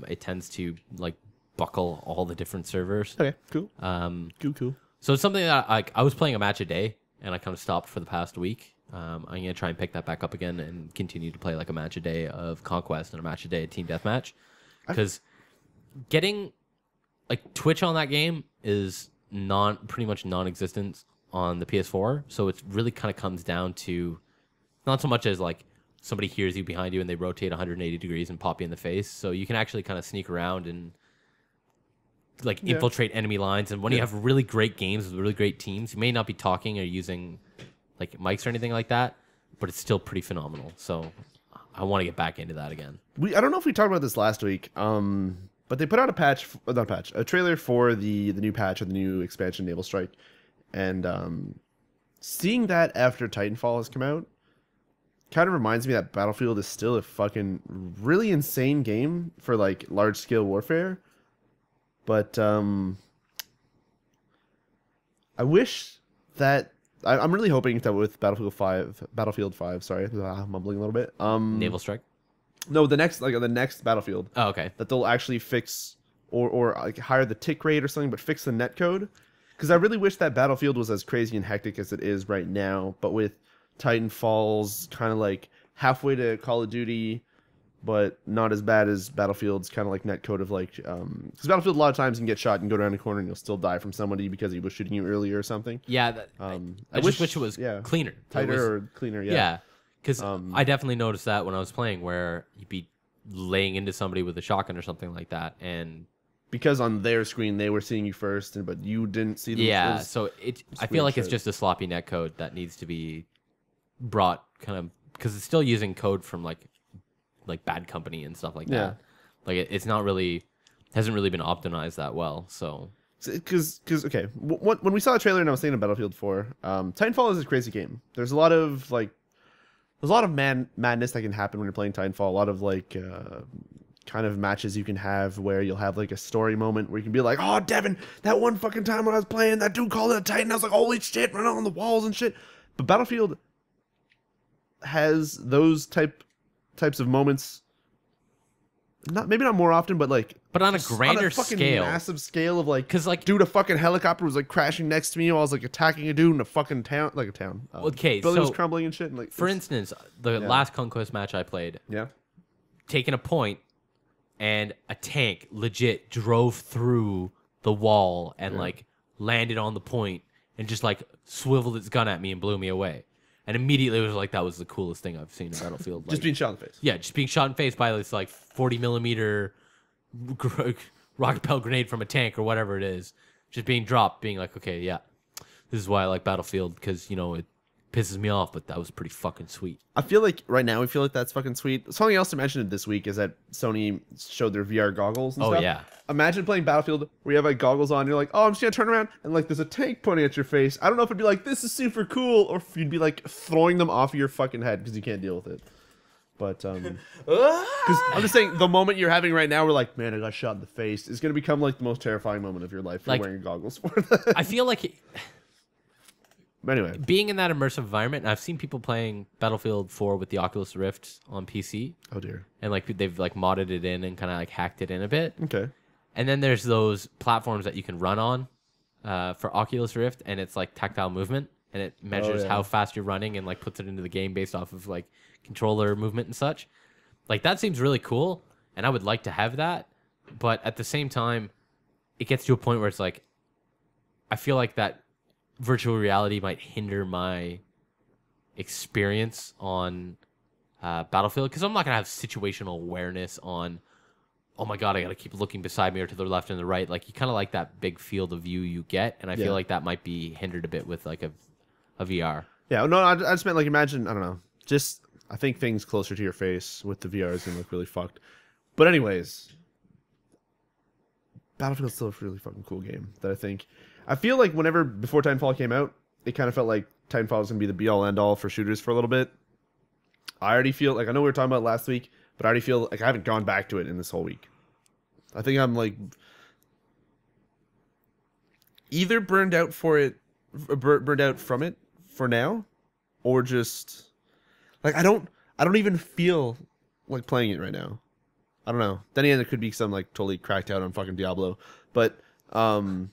it tends to like buckle all the different servers. Okay, cool. Cool. So it's something that I was playing a match a day, and I kind of stopped for the past week. I'm gonna try and pick that back up again and continue to play like a match a day of Conquest and a match a day of Team Deathmatch, because getting like Twitch on that game is pretty much non-existent on the PS4. So it really kind of comes down to not so much as like somebody hears you behind you and they rotate 180 degrees and pop you in the face. So you can actually kind of sneak around and like infiltrate enemy lines. And when you have really great games with really great teams, you may not be talking or using like mics or anything like that, but it's still pretty phenomenal. So I want to get back into that again. I don't know if we talked about this last week, but they put out a trailer for the new patch or the new expansion, Naval Strike, and seeing that after Titanfall has come out kind of reminds me that Battlefield is still a fucking really insane game for like large scale warfare. But I wish that I'm really hoping that with Battlefield 5, sorry, I'm mumbling a little bit. Naval Strike? No, the next Battlefield. Oh, okay. That they'll actually fix or like hire the tick rate or something, but fix the netcode. Because I really wish that Battlefield was as crazy and hectic as it is right now, but with Titanfall's kind of like halfway to Call of Duty, but not as bad as Battlefield's kind of like netcode of like, because Battlefield a lot of times you can get shot and go around a corner and you'll still die from somebody because he was shooting you earlier or something. Yeah, I just wish it was cleaner. Tighter or cleaner, Yeah, because I definitely noticed that when I was playing, where you'd be laying into somebody with a shotgun or something like that, and because on their screen they were seeing you first, but you didn't see them. Yeah, so I feel like it's just a sloppy netcode that needs to be brought kind of, because it's still using code from like Bad Company and stuff like that. Like it's not really, hasn't really been optimized that well. So because okay, when we saw the trailer and I was thinking of Battlefield 4, Titanfall is a crazy game. There's a lot of madness that can happen when you're playing Titanfall. A lot of like kind of matches you can have where you'll have like a story moment where you can be like, oh, Devin, that one fucking time when I was playing, that dude called it a Titan. I was like, holy shit, running on the walls and shit. But Battlefield has those types of moments, maybe not more often, but like, but on a grander on a fucking scale, massive scale of like, because like, dude, a fucking helicopter was like crashing next to me while I was like attacking a dude in a fucking town, like a town. Okay, building was so crumbling and shit. And, like, for instance, the last Conquest match I played, taking a point, and a tank legit drove through the wall and like landed on the point and just like swiveled its gun at me and blew me away. And immediately it was like, that was the coolest thing I've seen in Battlefield. Like, just being shot in the face. Yeah, just being shot in the face by this like 40 millimeter rocket propelled grenade from a tank or whatever it is. Just being dropped, being like, okay, yeah, this is why I like Battlefield, because, you know, it pisses me off, but that was pretty fucking sweet. I feel like right now we feel like that's fucking sweet. Something else to mention this week is that Sony showed their VR goggles and stuff. Yeah. Imagine playing Battlefield where you have like goggles on, you're like, oh, I'm just gonna turn around and like there's a tank pointing at your face. I don't know if it'd be like, this is super cool, or if you'd be like throwing them off of your fucking head because you can't deal with it. But because I'm just saying, the moment you're having right now, we're like, man, I got shot in the face, is gonna become like the most terrifying moment of your life. Like, wearing goggles for that. I feel like But anyway, being in that immersive environment, I've seen people playing Battlefield 4 with the Oculus Rift on PC. Oh dear. And like they've like modded it in and kind of like hacked it in a bit. Okay. And then there's those platforms that you can run on for Oculus Rift, and it's like tactile movement, and it measures how fast you're running and like puts it into the game based off of like controller movement and such. Like that seems really cool, and I would like to have that, but at the same time, it gets to a point where it's like, I feel like that virtual reality might hinder my experience on Battlefield, because I'm not gonna have situational awareness on, oh my god, I gotta keep looking beside me or to the left and the right. Like, you kind of like that big field of view you get, and I feel like that might be hindered a bit with like a VR. Yeah, no, I just meant like, imagine, I don't know, just I think things closer to your face with the VR is gonna look really fucked. But anyways, Battlefield's still a really fucking cool game that I feel like before Titanfall came out, it kind of felt like Titanfall was going to be the be-all, end-all for shooters for a little bit. I already feel like, I know we were talking about last week, but I already feel like I haven't gone back to it in this whole week. I think I'm like either burned out from it for now, or just like I don't even feel like playing it right now. I don't know. Then again, it could be some like totally cracked out on fucking Diablo, but I don't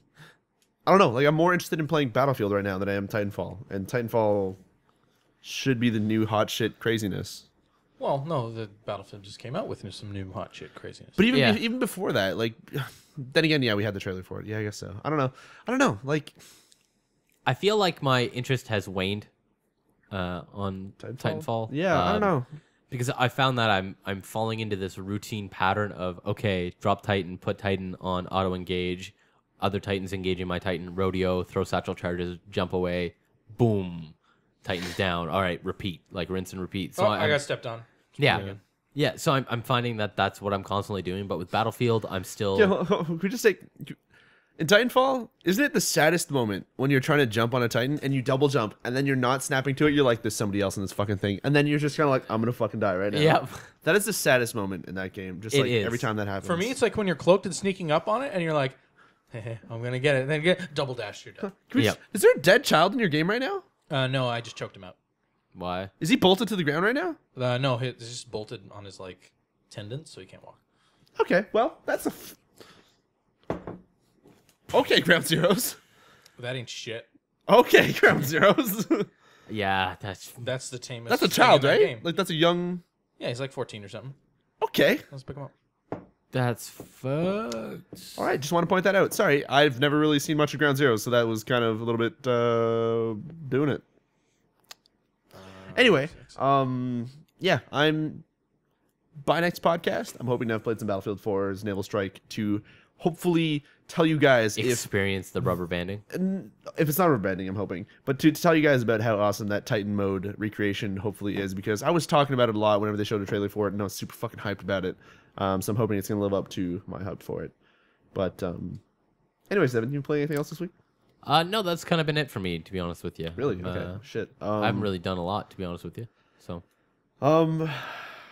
know. Like I'm more interested in playing Battlefield right now than I am Titanfall, and Titanfall should be the new hot shit craziness. Well, no, the Battlefield just came out with some new hot shit craziness. But even before that, like, then again, yeah, we had the trailer for it. Yeah, I guess so. I don't know. Like, I feel like my interest has waned on Titanfall. Yeah, I don't know. Because I found that I'm falling into this routine pattern of, okay, drop Titan, put Titan on auto engage, other Titans engaging my Titan, rodeo, throw satchel charges, jump away, boom, Titan's down. All right, repeat, like rinse and repeat. So I got stepped on. Yeah. So I'm finding that that's what I'm constantly doing. But with Battlefield, I'm still. Yeah, could we just say, in Titanfall, isn't it the saddest moment when you're trying to jump on a Titan and you double jump and then you're not snapping to it? You're like, there's somebody else in this fucking thing, and then you're just kind of like, I'm gonna fucking die right now. Yeah, that is the saddest moment in that game. Just like every time that happens. For me, it's like when you're cloaked and sneaking up on it, and you're like, hey, I'm gonna get it, and then get double dash, you're dead. Is there a dead child in your game right now? No, I just choked him out. Why? Is he bolted to the ground right now? No, he's just bolted on his like tendons, so he can't walk. Okay, well, that's a. Okay, Ground Zeroes. That ain't shit. Okay, Ground Zeroes. Yeah, that's the tamest. That's a child, right? Game. Like that's a young. Yeah, he's like 14 or something. Okay. Let's pick him up. that's fucked. All right, just want to point that out. Sorry, I've never really seen much of Ground Zero, so that was kind of a little bit doing it. Anyway, yeah, I'm. By next podcast, I'm hoping to have played some Battlefield 4's Naval Strike to hopefully tell you guys Experience the rubber banding. if it's not rubber banding, I'm hoping, but to tell you guys about how awesome that Titan mode recreation hopefully is, because I was talking about it a lot whenever they showed a trailer for it, and I was super fucking hyped about it. So I'm hoping it's gonna live up to my hype for it. But anyways, Devin, you play anything else this week? No, that's kind of been it for me, to be honest with you. Really? Okay. Shit. I haven't really done a lot, to be honest with you. So. All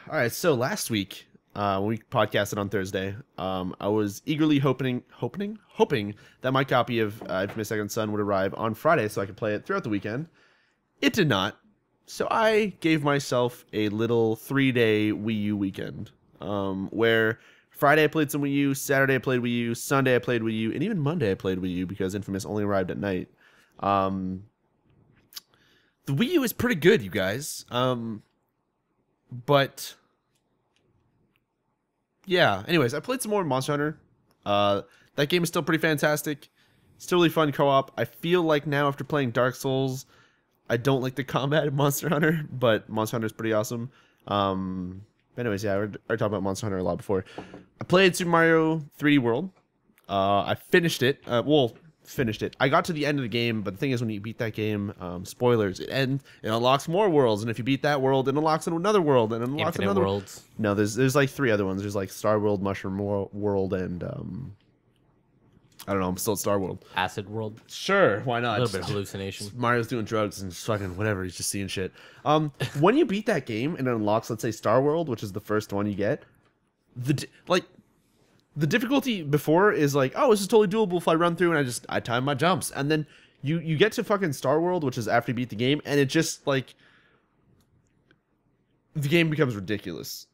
right. So last week, when we podcasted on Thursday, I was eagerly hoping that my copy of Infamous Second Son would arrive on Friday so I could play it throughout the weekend. It did not. So I gave myself a little 3-day Wii U weekend, where Friday I played some Wii U, Saturday I played Wii U, Sunday I played Wii U, and even Monday I played Wii U because Infamous only arrived at night. The Wii U is pretty good, you guys. But yeah, anyways, I played some more Monster Hunter. That game is still pretty fantastic. Still really fun co-op. I feel like now after playing Dark Souls, I don't like the combat in Monster Hunter, but Monster Hunter is pretty awesome. Anyways, yeah, I already talked about Monster Hunter a lot before. I played Super Mario 3D World. I finished it. Finished it. I got to the end of the game, but the thing is, when you beat that game, spoilers, it unlocks more worlds, and if you beat that world, it unlocks another world, and it unlocks Infinite another worlds. No, there's like 3 other ones. There's like Star World, Mushroom World, and I don't know. I'm still at Star World. Acid world. Sure, why not? A little bit of hallucination. Mario's doing drugs and fucking whatever. He's just seeing shit. When you beat that game and it unlocks, let's say, Star World, which is the first one you get, the difficulty before is like, oh, this is totally doable if I run through and I time my jumps. And then you get to fucking Star World, which is after you beat the game, and it just like the game becomes ridiculous.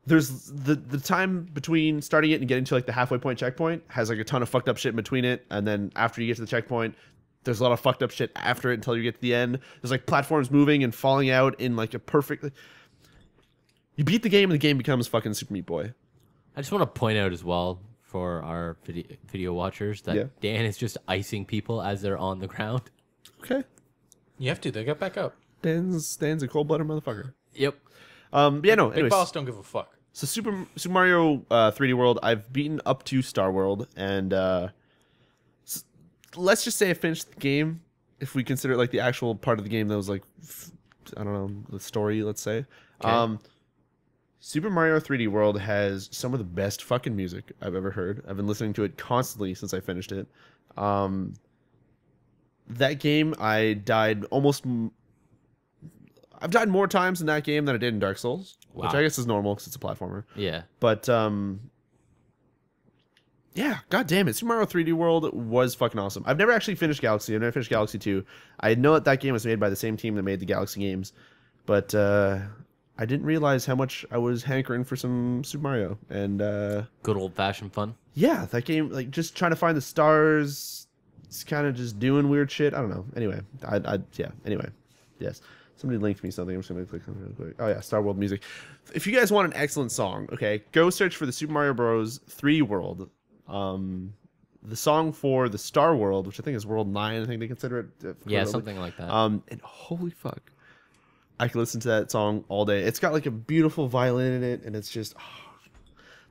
There's the time between starting it and getting to like the halfway point checkpoint has like a ton of fucked up shit in between it, and then after you get to the checkpoint, there's a lot of fucked up shit after it until you get to the end. There's like platforms moving and falling out in like a perfect. You beat the game and the game becomes fucking Super Meat Boy. I just want to point out as well for our video watchers that Dan is just icing people as they're on the ground. Okay. You have to. They got back up. Dan's a cold-blooded motherfucker. Yep. Yeah, no. Big Anyways, Boss don't give a fuck. So Super Mario 3D World, I've beaten up to Star World, and let's just say I finished the game. If we consider it like the actual part of the game that was like, I don't know, the story, let's say. Okay. Super Mario 3D World has some of the best fucking music I've ever heard. I've been listening to it constantly since I finished it. That game, I died almost... I've died more times in that game than I did in Dark Souls, which Wow. I guess is normal because it's a platformer. Yeah. But yeah, god damn it, Super Mario 3D World was fucking awesome. I've never actually finished Galaxy. I've never finished Galaxy 2. I know that game was made by the same team that made the Galaxy games, but I didn't realize how much I was hankering for some Super Mario. And Good old-fashioned fun. yeah, that game, like, just trying to find the stars, it's kind of just doing weird shit. I don't know. Anyway, anyway, yes. Somebody linked me something. I'm just going to click on it real quick. Oh, yeah, Star World music. If you guys want an excellent song, okay, go search for the Super Mario Bros. 3D World. The song for the Star World, which I think is World 9, I think they consider it. Yeah, something like that. And holy fuck. I could listen to that song all day. It's got like a beautiful violin in it, and it's just...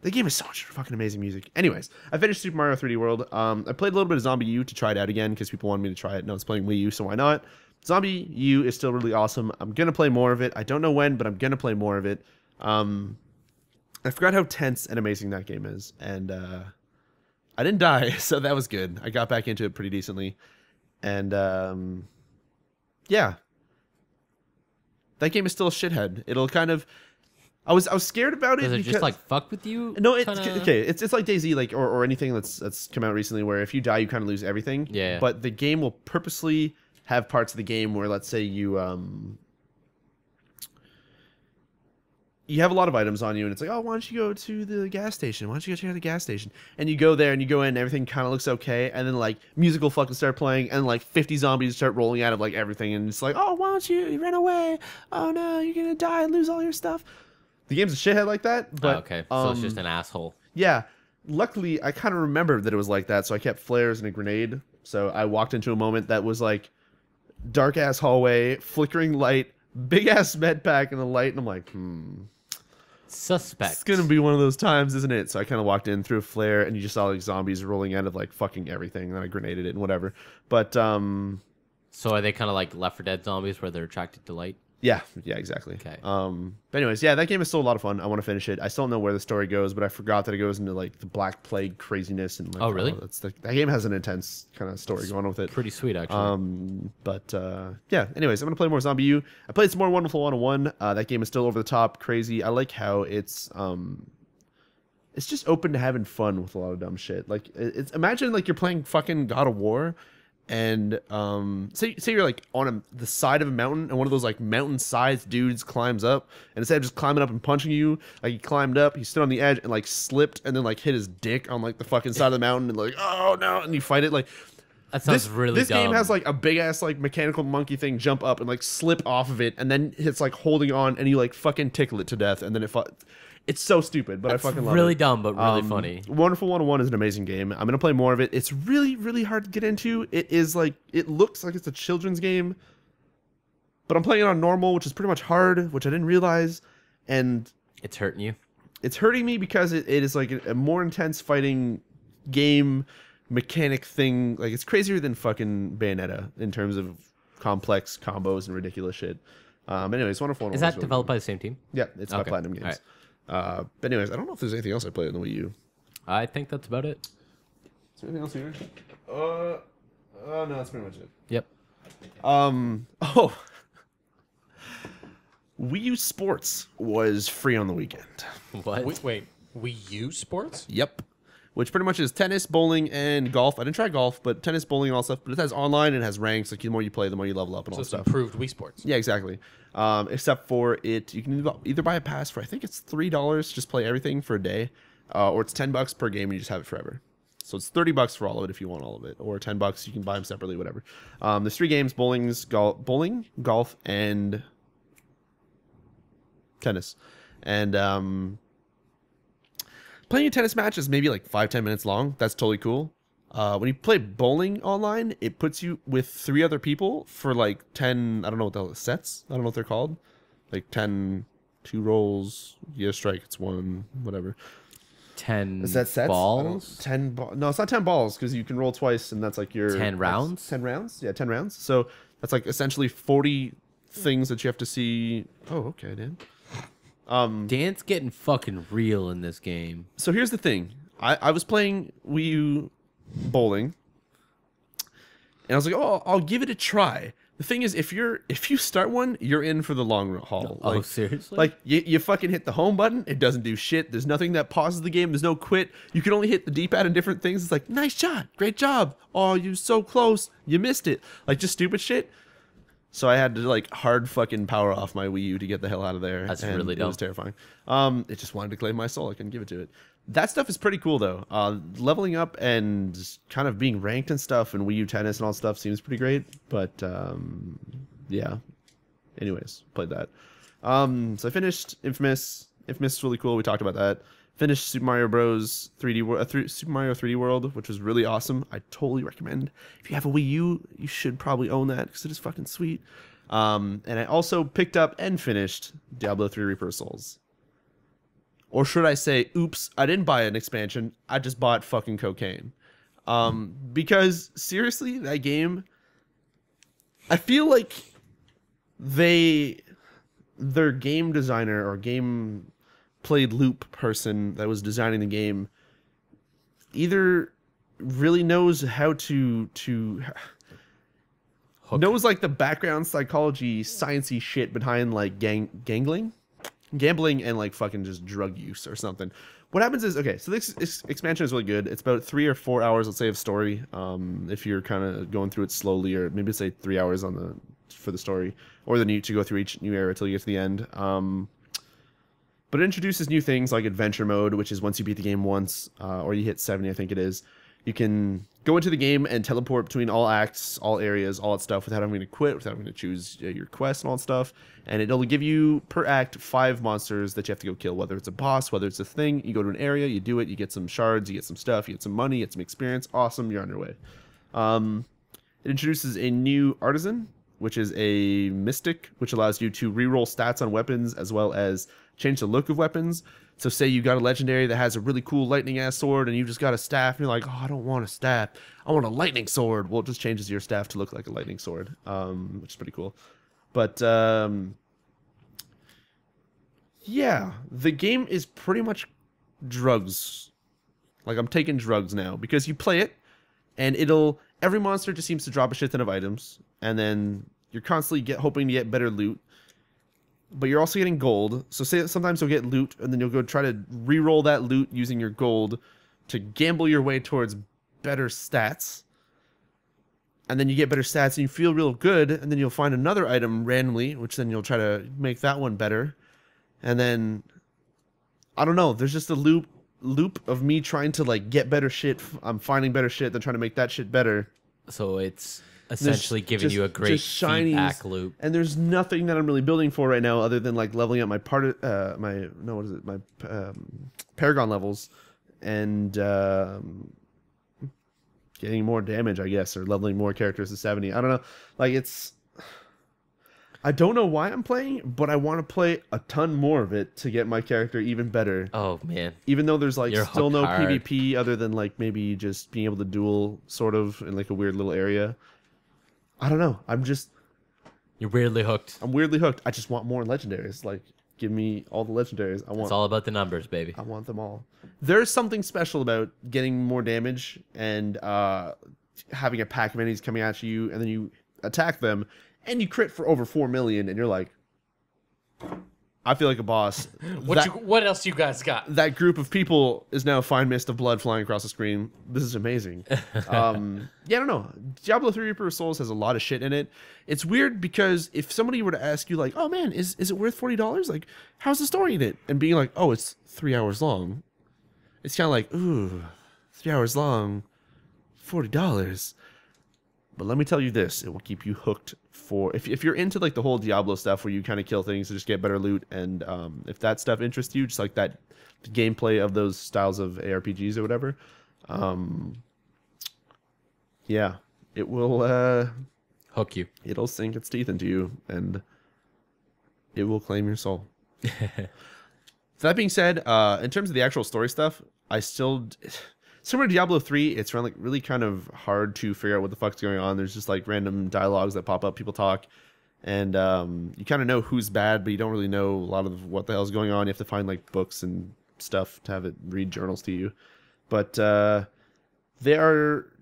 the game is so much fucking amazing music. Anyways, I finished Super Mario 3D World. I played a little bit of Zombie U to try it out again because people wanted me to try it. No, it's playing Wii U, so why not? Zombie U is still really awesome. I'm going to play more of it. I don't know when, but I'm going to play more of it. I forgot how tense and amazing that game is. And I didn't die, so that was good. I got back into it pretty decently. And yeah. That game is still a shithead. It'll kind of... I was scared about it. Does it because... just like fuck with you? No, it's kinda... okay. It's like DayZ, like or anything that's come out recently, where if you die, you kind of lose everything. Yeah. But the game will purposely have parts of the game where, let's say you have a lot of items on you, and it's like, oh, why don't you go to the gas station? Why don't you go check out the gas station? And you go there, and you go in, and everything kind of looks okay, and then like music will fucking start playing, and like 50 zombies start rolling out of like everything, and it's like, oh, why don't you run away? Oh no, you're gonna die and lose all your stuff. The game's a shithead like that, but okay, so it's just an asshole. Yeah. Luckily, I kind of remembered that it was like that, so I kept flares and a grenade. So I walked into a moment that was like dark ass hallway, flickering light, big ass med pack, and the light, and I'm like, Suspect. it's gonna be one of those times, isn't it? So I kind of walked in, threw a flare, and you just saw like zombies rolling out of like fucking everything, and then I grenaded it and whatever. But So are they kind of like Left 4 Dead zombies where they're attracted to light? yeah, exactly. Okay. But anyways, yeah, that game is still a lot of fun. I want to finish it. I still don't know where the story goes, but I forgot that it goes into like the Black Plague craziness and like, Oh, really? That game has an intense kind of story going on with it. Pretty sweet, actually. But yeah. Anyways, I'm gonna play more Zombie U. I played some more Wonderful 101. That game is still over the top, crazy. I like how it's just open to having fun with a lot of dumb shit. Like it's imagine like you're playing fucking God of War. And say you're like on the side of a mountain, and one of those like mountain-sized dudes climbs up, and instead of just climbing up and punching you, like he climbed up, he stood on the edge and like slipped, and then like hit his dick on like the fucking side of the mountain, and like, oh no, and you fight it. Like that sounds really this dumb. game has like a big ass like mechanical monkey thing jump up and like slip off of it, and then it's like holding on, and you like fucking tickle it to death, and then it's so stupid, but That's I fucking love it. really dumb, but really funny. Wonderful 101 is an amazing game. I'm going to play more of it. It's really, really hard to get into. It is like, it looks like it's a children's game, but I'm playing it on normal, which is pretty much hard, which I didn't realize. And It's hurting you. it's hurting me because it is like a more intense fighting game mechanic thing. Like it's crazier than fucking Bayonetta in terms of complex combos and ridiculous shit. Anyways, Wonderful 101 Is that really developed good. by the same team? Yeah, it's by Okay. Platinum Games. All right. But anyways, I don't know if there's anything else I played on the Wii U. I think that's about it. Is there anything else here? No, that's pretty much it. Yep. Oh. Wii U Sports was free on the weekend. What? Wait, Wii U Sports? Yep. Which pretty much is tennis, bowling, and golf. I didn't try golf, but tennis, bowling, and all stuff. But it has online and it has ranks. Like the more you play, the more you level up and So all it's stuff. improved Wii Sports. Yeah, exactly. Except for it, you can either buy a pass for I think it's $3, just play everything for a day, or it's $10 per game and you just have it forever. So it's $30 for all of it if you want all of it, or $10 you can buy them separately, whatever. There's 3 games: bowling, golf, and tennis. And playing a tennis match is maybe like 5-10 minutes long. That's totally cool. When you play bowling online, it puts you with 3 other people for like 10, I don't know what the hell, sets? I don't know what they're called. Like 10, 2 rolls, you get a strike, it's 1, whatever. 10 Is that sets? balls? 10 No, it's not 10 balls because you can roll twice and that's like your... 10 rounds? 10 rounds? Yeah, 10 rounds. So that's like essentially 40 things that you have to see. Oh, okay, Dan. Dan's getting fucking real in this game. So here's the thing. I was playing Wii U bowling, and I was like, oh, I'll give it a try. The thing is, if you start one, you're in for the long haul. Oh, Like, seriously? Like you fucking hit the home button, it doesn't do shit. There's nothing that pauses the game. There's no quit. You can only hit the D-pad and different things. It's like, nice shot, great job. Oh, you're so close, you missed it. Like just stupid shit. So I had to like hard fucking power off my Wii U to get the hell out of there. That's and really dumb. It was terrifying. It just wanted to claim my soul. I couldn't give it to it. That stuff is pretty cool though. Leveling up and kind of being ranked and stuff and Wii U tennis and all stuff seems pretty great. But yeah. Anyways, played that. So I finished Infamous. Infamous is really cool. We talked about that. Finished Super Mario Bros. 3D Super Mario 3D World, which was really awesome. I totally recommend. If you have a Wii U, you should probably own that because it is fucking sweet. And I also picked up and finished Diablo 3 Reaper of Souls. Or should I say, oops, I didn't buy an expansion. I just bought fucking cocaine. Because seriously, that game, I feel like their game designer or game played loop person that was designing the game either really knows how to knows like the background psychology sciencey shit behind like gambling and like fucking just drug use or something. What happens is, okay, so this expansion is really good. It's about 3 or 4 hours, let's say, of story. If you're kind of going through it slowly, or maybe say 3 hours for the story, or then you to go through each new area till you get to the end. But it introduces new things like adventure mode, which is once you beat the game once, or you hit 70, I think it is, you can go into the game and teleport between all acts, all areas, all that stuff without having to quit, without having to choose your quest and all that stuff. And it'll give you, per act, 5 monsters that you have to go kill, whether it's a boss, whether it's a thing. You go to an area, you do it, you get some shards, you get some stuff, you get some money, you get some experience. Awesome, you're on your way. It introduces a new artisan, which is a mystic, which allows you to reroll stats on weapons as well as change the look of weapons. So say you got a legendary that has a really cool lightning ass sword and you just got a staff and you're like, oh, I don't want a staff, I want a lightning sword. Well, it just changes your staff to look like a lightning sword, which is pretty cool. But yeah, the game is pretty much drugs. Like, I'm taking drugs now because you play it and every monster just seems to drop a shit ton of items, and then you're constantly hoping to get better loot. But you're also getting gold. So sometimes you'll get loot, and then you'll go try to re-roll that loot using your gold to gamble your way towards better stats. And then you get better stats, and you feel real good, and then you'll find another item randomly, which then you'll try to make that one better. And then, I don't know, there's just a loop of me trying to like get better shit. I'm finding better shit, then trying to make that shit better. So it's essentially giving you a great feedback loop. And there's nothing that I'm really building for right now other than like leveling up my Paragon levels and getting more damage, I guess, or leveling more characters to 70. I don't know. Like, I don't know why I'm playing, but I want to play a ton more of it to get my character even better. Oh man. Even though there's like still no hard. PvP other than like maybe just being able to duel sort of in like a weird little area. I don't know. You're weirdly hooked. I'm weirdly hooked. I just want more legendaries. Like, give me all the legendaries. It's all about the numbers, baby. I want them all. There's something special about getting more damage and having a pack of enemies coming at you, and then you attack them, and you crit for over 4 million, and you're like, I feel like a boss. What else you guys got? That group of people is now a fine mist of blood flying across the screen. This is amazing. Yeah, I don't know. Diablo 3 Reaper of Souls has a lot of shit in it. It's weird because if somebody were to ask you like, oh man, is it worth $40? Like, how's the story in it? And being like, oh, it's 3 hours long. It's kind of like, ooh, 3 hours long, $40. But let me tell you this, it will keep you hooked for... If you're into like the whole Diablo stuff where you kind of kill things to just get better loot, and if that stuff interests you, just like that gameplay of those styles of ARPGs or whatever, yeah, it will... hook you. It'll sink its teeth into you, and it will claim your soul. So that being said, in terms of the actual story stuff, I still... Similar to Diablo 3, it's really kind of hard to figure out what the fuck's going on. There's just like random dialogues that pop up, people talk, and you kind of know who's bad, but you don't really know a lot of what the hell's going on. You have to find like books and stuff to have it read journals to you. But there are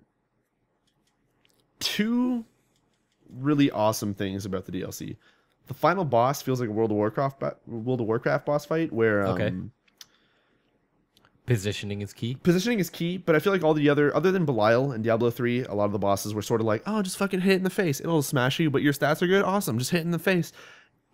2 really awesome things about the DLC. The final boss feels like a World of Warcraft boss fight where Okay. Positioning is key. Positioning is key, but I feel like all the other than Belial and Diablo 3, a lot of the bosses were sort of like, oh, just fucking hit it in the face. It'll smash you, but your stats are good. Awesome. Just hit it in the face.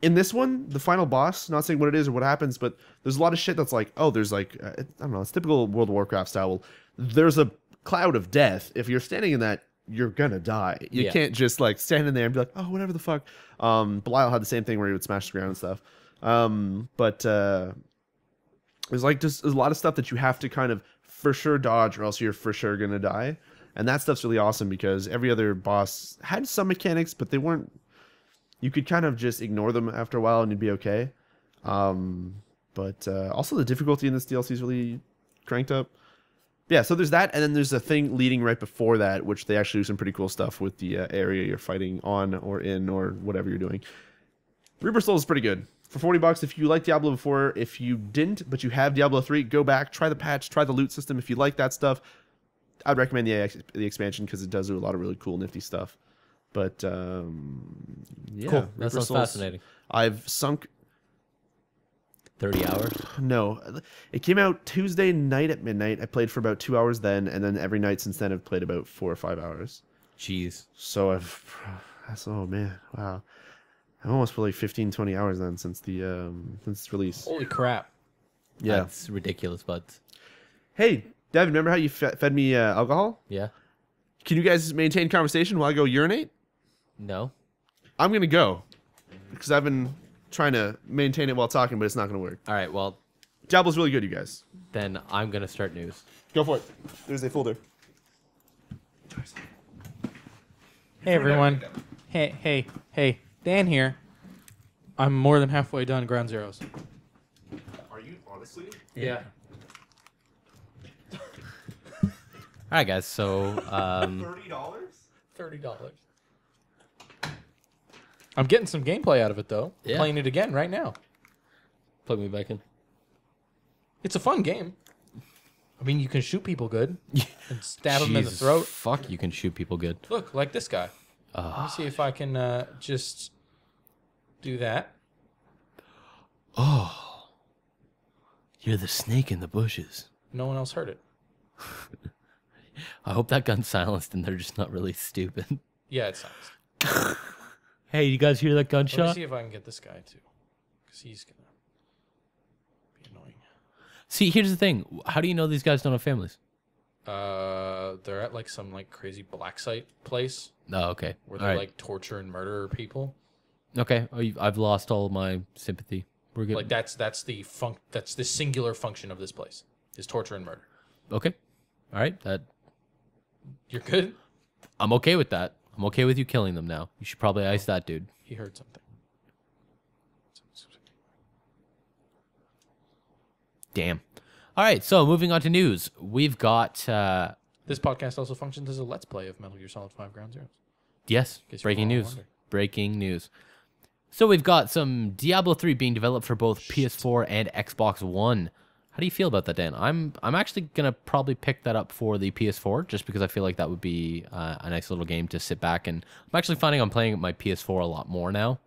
In this one, the final boss, not saying what it is or what happens, but there's a lot of shit that's like, oh, there's like, I don't know, it's typical World of Warcraft style. There's a cloud of death. If you're standing in that, you're gonna die. You can't just like stand in there and be like, oh, whatever the fuck. Belial had the same thing where he would smash the ground and stuff. But there's like just a lot of stuff that you have to kind of for sure dodge or else you're for sure gonna die. And that stuff's really awesome because every other boss had some mechanics, but they weren't. You could kind of just ignore them after a while and you'd be okay. But also the difficulty in this DLC is really cranked up. Yeah, so there's that, and then there's a thing leading right before that, which they actually do some pretty cool stuff with the area you're fighting on or in or whatever you're doing. Reaper Soul is pretty good. For $40, if you like Diablo before, if you didn't, but you have Diablo 3, go back, try the patch, try the loot system. If you like that stuff, I'd recommend the expansion because it does do a lot of really cool, nifty stuff. But, yeah. Cool. That Reaper sounds Soul's- fascinating. I've sunk... 30 hours? No. It came out Tuesday night at midnight. I played for about 2 hours then, and then every night since then I've played about 4 or 5 hours. Jeez. So oh man, wow. I've almost put like 15, 20 hours then since its release. Holy crap. Yeah. That's ridiculous, but Hey, Devin, remember how you fed me alcohol? yeah. Can you guys maintain conversation while I go urinate? No. I'm going to go because I've been trying to maintain it while talking, but it's not going to work. All right, well, Diablo's really good, you guys. then I'm going to start news. Go for it. There's a folder. Hey, everyone. Hey. Dan here. I'm more than halfway done Ground Zeroes. Are you honestly? Yeah. All right, guys, so $30? $30. I'm getting some gameplay out of it, though. Yeah. Playing it again right now. plug me back in. It's a fun game. I mean, you can shoot people good and stab them in the Jesus throat. Fuck, you can shoot people good. Look, like this guy. Let me see if I can just do that. Oh. You're the snake in the bushes. No one else heard it. I hope that gun's silenced and they're just not really stupid. Yeah, it sounds. Hey, you guys hear that Let me gunshot? see if I can get this guy, too. Because he's going to be annoying. See, here's the thing. How do you know these guys don't have families? They're at, like, some, like, crazy black site place Oh, okay. where All they, right. like, torture and murder people. Okay, I've lost all of my sympathy. We're good. Like, that's the singular function of this place, is torture and murder. Okay. All right. You're good? I'm okay with that. I'm okay with you killing them now. You should probably ice that dude. He heard something. Damn. All right. So moving on to news, we've got This podcast also functions as a let's play of Metal Gear Solid 5 Ground Zeroes. yes, Guess you breaking were all news. wondering. Breaking news. So we've got some Diablo 3 being developed for both PS4 and Xbox One. How do you feel about that, Dan? I'm actually gonna probably pick that up for the PS4 just because I feel like that would be a nice little game to sit back and I'm actually finding I'm playing my PS4 a lot more now.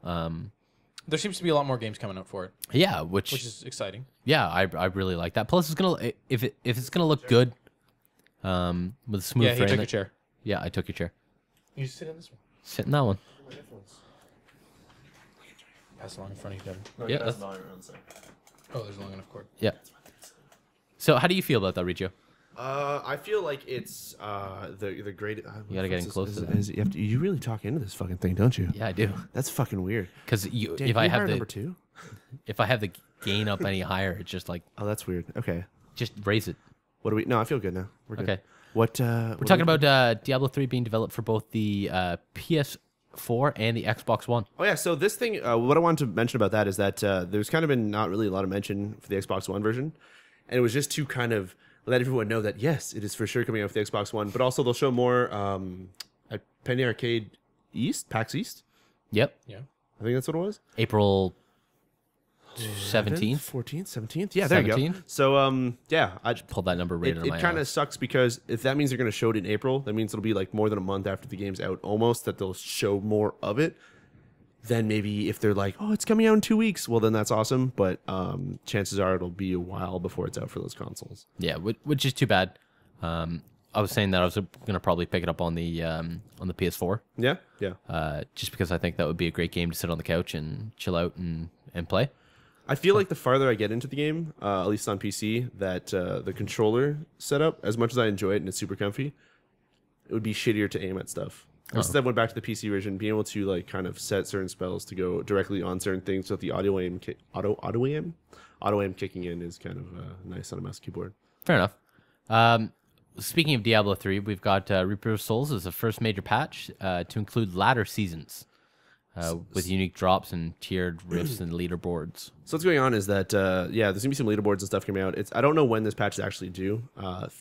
There seems to be a lot more games coming out for it, Yeah, which is exciting. yeah, I really like that. Plus, it's gonna if it's gonna look good, with smooth Yeah, he frame. took a chair. Yeah, I took your chair. You sit in this one. Sit in that one. Pass along in front of you, Devin. Yeah, that's- Oh, there's a long enough cord. Yeah. So, how do you feel about that, Riccio? I feel like it's the great. You gotta get in close to that. You really talk into this fucking thing, don't you? Yeah, I do. That's fucking weird. Because Dan, if can I you have hire the number 2. if I have the gain up any higher, it's just like Oh, that's weird. Okay. just raise it. What do we? No, I feel good now. We're good. Okay. What? We're talking about Diablo 3 being developed for both the PS4 and the Xbox One. Oh yeah. So this thing, what I wanted to mention about that is that there's kind of been not really a lot of mention for the Xbox One version, and it was just to kind of let everyone know that yes, it is for sure coming out for the Xbox One, but also they'll show more at Penny Arcade East, PAX East. Yep. Yeah. I think that's what it was. April 17th, 14th, 17th. Yeah, there you go. 17th? So yeah, I pulled that number right out of my it kind of ass. sucks because if that means they're going to show it in April, that means it'll be like more than a month after the game's out, almost, that they'll show more of it. Then maybe if they're like, oh, it's coming out in 2 weeks, well, then that's awesome. But chances are it'll be a while before it's out for those consoles. Yeah, which is too bad. I was saying that I was gonna probably pick it up on the PS4. Yeah, yeah. Just because I think that would be a great game to sit on the couch and chill out and play. I feel like the farther I get into the game, at least on PC, that the controller setup, as much as I enjoy it and it's super comfy, it would be shittier to aim at stuff. Since I went back to the PC version, being able to like kind of set certain spells to go directly on certain things with the auto aim kicking in is kind of nice on a mouse keyboard. Fair enough. Speaking of Diablo 3, we've got Reaper of Souls as the first major patch to include ladder seasons with unique drops and tiered rifts and leaderboards. So what's going on is that, yeah, there's going to be some leaderboards and stuff coming out. I don't know when this patch is actually due.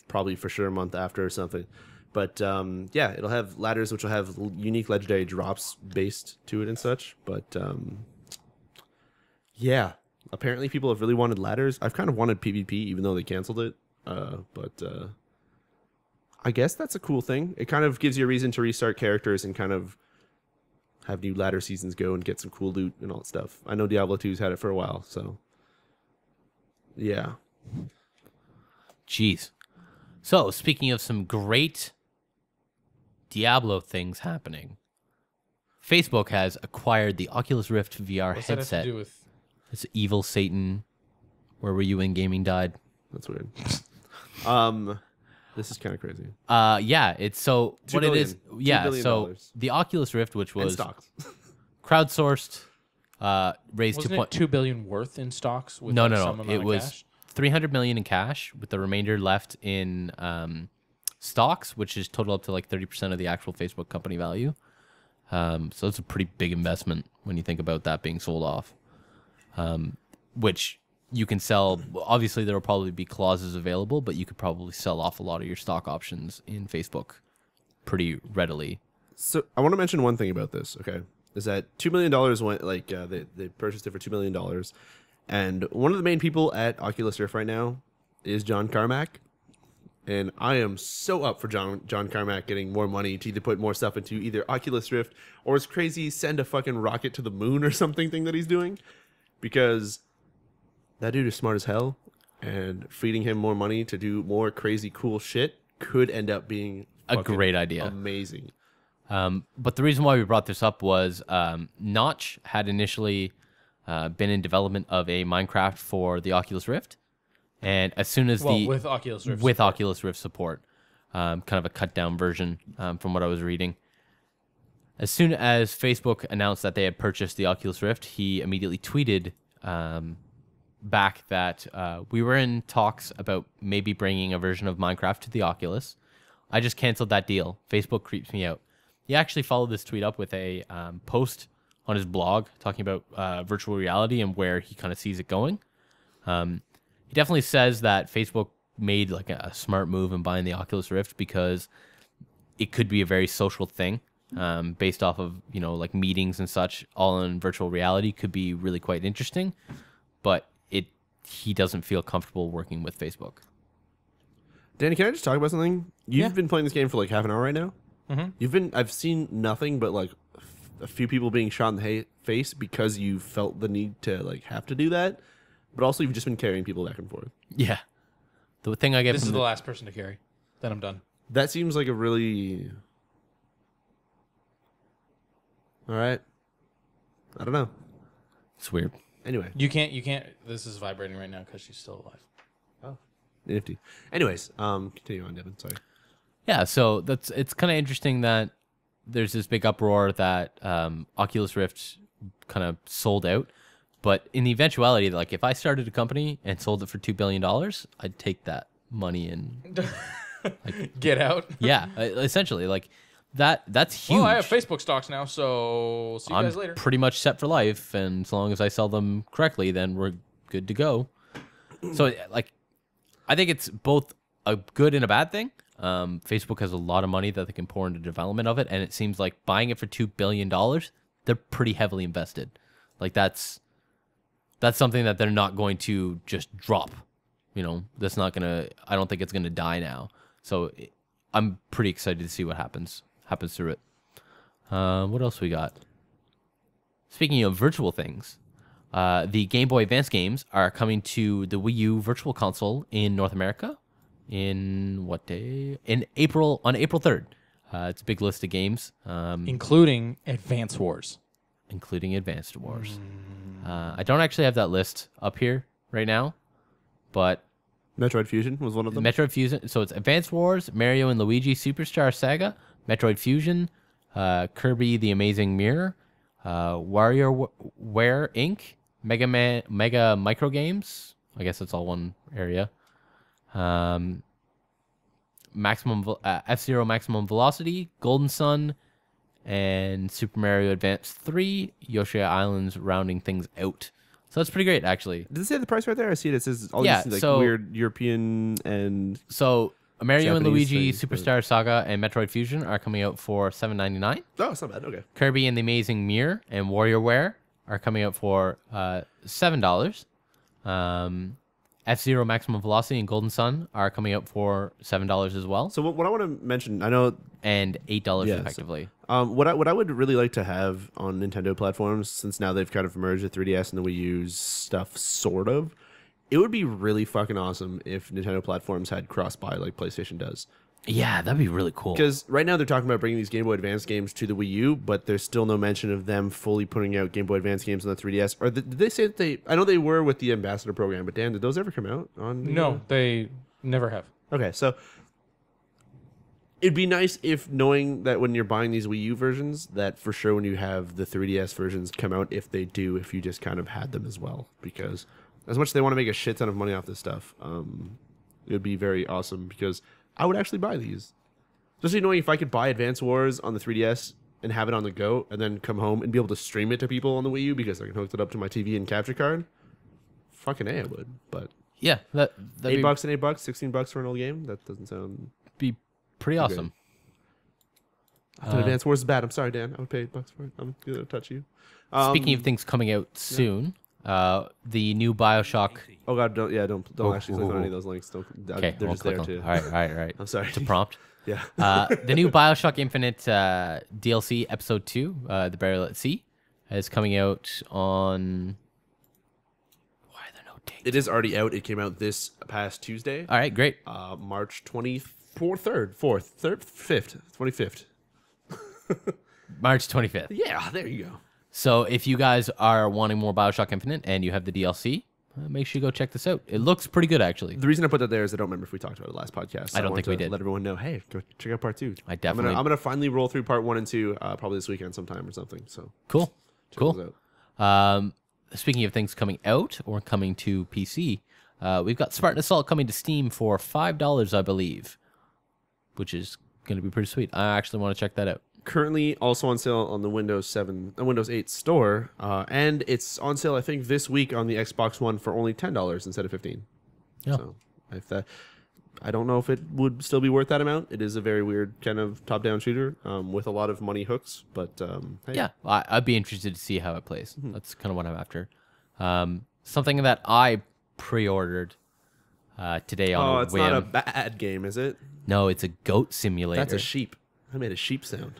Probably for sure a month after or something. But, yeah, it'll have ladders which will have unique legendary drops based to it and such. But, yeah, apparently people have really wanted ladders. I've kind of wanted PvP even though they canceled it. But I guess that's a cool thing. It kind of gives you a reason to restart characters and kind of have new ladder seasons go and get some cool loot and all that stuff. I know Diablo 2's had it for a while, so yeah. Jeez. So, speaking of some great Diablo things happening, Facebook has acquired the Oculus Rift VR What's that headset. have to do with? It's evil Satan. Where were you when gaming died? That's weird. This is kind of crazy. Yeah, it's so $2 what billion. it is. Yeah, $2 billion. so the Oculus Rift, which And was stocks. crowdsourced, raised Wasn't to it $2 billion worth in stocks? With no, like no, some no. amount It of was cash? 300 million in cash, with the remainder left in stocks, which is total up to like 30% of the actual Facebook company value. So it's a pretty big investment when you think about that being sold off. Which you can sell. Obviously, there will probably be clauses available, but you could probably sell off a lot of your stock options in Facebook pretty readily. So I want to mention one thing about this. Okay, is that $2 million went like they purchased it for $2 million, and one of the main people at Oculus Rift right now is John Carmack, and I am so up for John Carmack getting more money to either put more stuff into either Oculus Rift or his crazy send a fucking rocket to the moon or something thing that he's doing, because that dude is smart as hell, and feeding him more money to do more crazy cool shit could end up being A great idea. amazing. But the reason why we brought this up was Notch had initially been in development of a Minecraft for the Oculus Rift, and as soon as with Oculus Rift with support. Oculus Rift support, kind of a cut down version from what I was reading. As soon as Facebook announced that they had purchased the Oculus Rift, he immediately tweeted back that we were in talks about maybe bringing a version of Minecraft to the Oculus. I just canceled that deal. Facebook creeps me out. He actually followed this tweet up with a post on his blog talking about virtual reality and where he kind of sees it going. He definitely says that Facebook made like a smart move in buying the Oculus Rift because it could be a very social thing based off of, you know, like meetings and such, all in virtual reality could be really quite interesting, but he doesn't feel comfortable working with Facebook. Danny, can I just talk about something? You've been playing this game for like half an hour right now. Mm-hmm. I've seen nothing but like a few people being shot in the face because you felt the need to like have to do that, but also you've just been carrying people back and forth. Yeah. The thing I get This from is the last person to carry. Then I'm done. That seems like a really... All right. I don't know. it's weird. Anyway. You can't. This is vibrating right now because she's still alive. Oh. Nifty. Anyways, continue on, Devin. Sorry. Yeah, so it's kind of interesting that there's this big uproar that Oculus Rift kind of sold out. But in the eventuality, like if I started a company and sold it for $2 billion, I'd take that money and Get out. yeah, essentially like that's huge. Well, I have Facebook stocks now, so see you guys later. Pretty much set for life, and as long as I sell them correctly, then we're good to go. So like, I think it's both a good and a bad thing. Facebook has a lot of money that they can pour into development of it, and it seems like buying it for $2 billion, they're pretty heavily invested. Like that's that's something that they're not going to just drop. You know, that's not gonna. I don't think it's gonna die now. So I'm pretty excited to see what happens through it. What else we got? Speaking of virtual things, the Game Boy Advance games are coming to the Wii U Virtual Console in North America. In what day? On April 3rd. It's a big list of games, including Advance Wars. Including Advanced Wars. I don't actually have that list up here right now, but Metroid Fusion was one of them. Metroid Fusion. So it's Advance Wars, Mario and Luigi Superstar Saga, Metroid Fusion, Kirby the Amazing Mirror, WarioWare Inc., Mega Micro Games. I guess that's all one area. F-Zero Maximum Velocity, Golden Sun, and Super Mario Advance 3, Yoshi Islands rounding things out. So that's pretty great, actually. Does it say the price right there? I see it. It says all Yeah, these like so- weird European and So Mario and Japanese Luigi things, but- Superstar Saga and Metroid Fusion are coming out for $7.99. oh, it's not bad. Okay. Kirby and the Amazing Mirror and WarioWare are coming out for $7. F-Zero Maximum Velocity and Golden Sun are coming out for $7 as well, So what I want to mention, I know and $8 Yes. respectively. what I would really like to have on Nintendo platforms, since now they've kind of merged the 3DS and the Wii U's stuff, sort of. It would be really fucking awesome if Nintendo platforms had cross-buy like PlayStation does. Yeah, that'd be really cool. Because right now they're talking about bringing these Game Boy Advance games to the Wii U, but there's still no mention of them fully putting out Game Boy Advance games on the 3DS. Or did they say that they? I know they were with the Ambassador program, but Dan, did those ever come out on? The, No, they never have. Okay, so it'd be nice if knowing that when you're buying these Wii U versions, that for sure when you have the 3DS versions come out, if they do, if you just kind of had them as well, because as much as they want to make a shit ton of money off this stuff, it would be very awesome because I would actually buy these. Especially knowing if I could buy Advance Wars on the 3DS and have it on the go and then come home and be able to stream it to people on the Wii U because I can hook it up to my TV and capture card. Fucking A, I would. But Yeah, that'd $8 and $8, $16 for an old game? That doesn't sound... be pretty awesome. I thought Advance Wars is bad. I'm sorry, Dan. I would pay $8 for it. I'm going to touch you. Speaking of things coming out soon, the new BioShock. Oh god, don't actually click on any of those links. Don't. Okay, they're we'll just there click on. too. All right. I'm sorry. It's a prompt. Yeah. The new BioShock Infinite DLC Episode 2, The Burial at Sea, is coming out on... Why are there no dates? It is already out. It came out this past Tuesday. All right, great. March 25th. March 25th. Yeah, there you go. So if you guys are wanting more BioShock Infinite and you have the DLC, make sure you go check this out. It looks pretty good, actually. The reason I put that there is I don't remember if we talked about it last podcast. I don't think we did. Let everyone know, hey, go check out part 2. I definitely- I'm gonna finally roll through part 1 and 2 probably this weekend sometime or something. So Cool. check those Cool. out. Speaking of things coming out or coming to PC, we've got Spartan Assault coming to Steam for $5, I believe, which is going to be pretty sweet. I actually want to check that out. Currently also on sale on the Windows 8 store, and it's on sale I think this week on the Xbox One for only $10 instead of $15. Yeah. So if that, I don't know if it would still be worth that amount. It is a very weird kind of top-down shooter with a lot of money hooks, but hey. Yeah, I'd be interested to see how it plays. That's kind of what I'm after. Something that I pre-ordered today on Oh, a it's whim. not a bad game, is it? No, it's a goat simulator. That's a sheep. I made a sheep sound.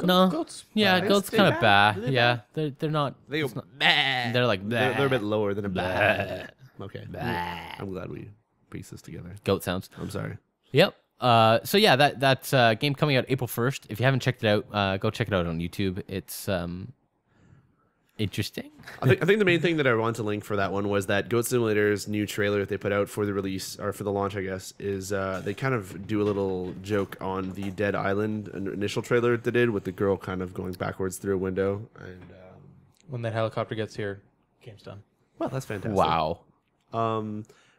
No, Goats. yeah, Bad. goats They kind of bad? bad. Are they Yeah, they're not. They go. it's not- They're like They're a bit lower than a Blah. Okay. Blah. I'm glad we pieced this together. goat sounds. I'm sorry. Yep. So yeah, that's game coming out April 1st. If you haven't checked it out, go check it out on YouTube. It's interesting. I think the main thing that I want to link for that one was that Goat Simulator's new trailer that they put out for the release or for the launch, I guess, is they kind of do a little joke on the Dead Island initial trailer they did with the girl kind of going backwards through a window. And When that helicopter gets here, game's done. well, that's fantastic. Wow.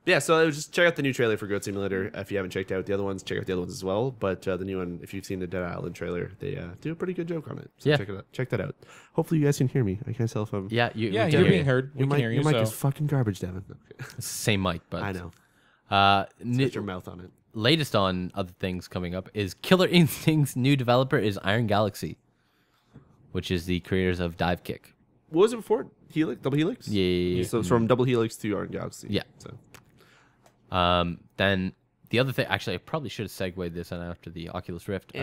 Yeah, so just check out the new trailer for Goat Simulator if you haven't checked out the other ones. Check out the other ones as well. But the new one, if you've seen the Dead Island trailer, they do a pretty good joke on it. So Yeah. check it out. Check that out. Hopefully you guys can hear me. I can't tell if I'm. Yeah, Yeah, we you're can being hear heard. We Your can mic, hear you. your mic So is fucking garbage, Devin. Okay. you. It's the same mic, but I know. New, Put your mouth on it. latest on other things coming up is Killer Instinct's new developer is Iron Galaxy, which is the creators of Dive Kick. What was it before? Helix, double Helix. Yeah. So it's from double Helix to Art Galaxy. Yeah. So Then the other thing, actually, I probably should have segued this on after the Oculus Rift.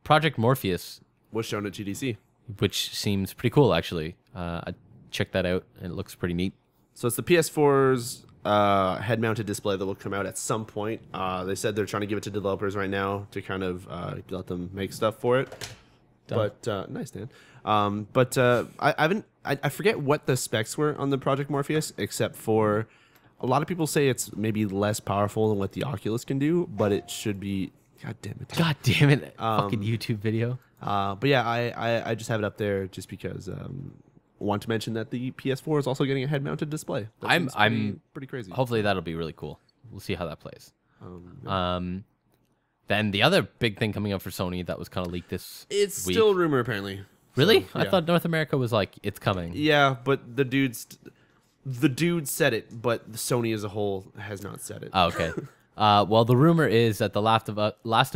Project Morpheus was shown at GDC. which seems pretty cool, actually. I checked that out, and it looks pretty neat. So it's the PS4's head-mounted display that will come out at some point. They said they're trying to give it to developers right now to kind of let them make stuff for it. Done. But nice, Dan. I forget what the specs were on the Project Morpheus, except for a lot of people say it's maybe less powerful than what the Oculus can do, but it should be. God damn it! God damn it! Fucking YouTube video. But yeah, I just have it up there just because I want to mention that the PS4 is also getting a head-mounted display. That seems pretty crazy. Hopefully that'll be really cool. We'll see how that plays. Then the other big thing coming up for Sony that was kind of leaked this It's week. still a rumor apparently. Really? So, I yeah. thought North America was like, it's coming. Yeah, but the dude said it, but Sony as a whole has not said it. Oh, okay. Well, the rumor is that the Last of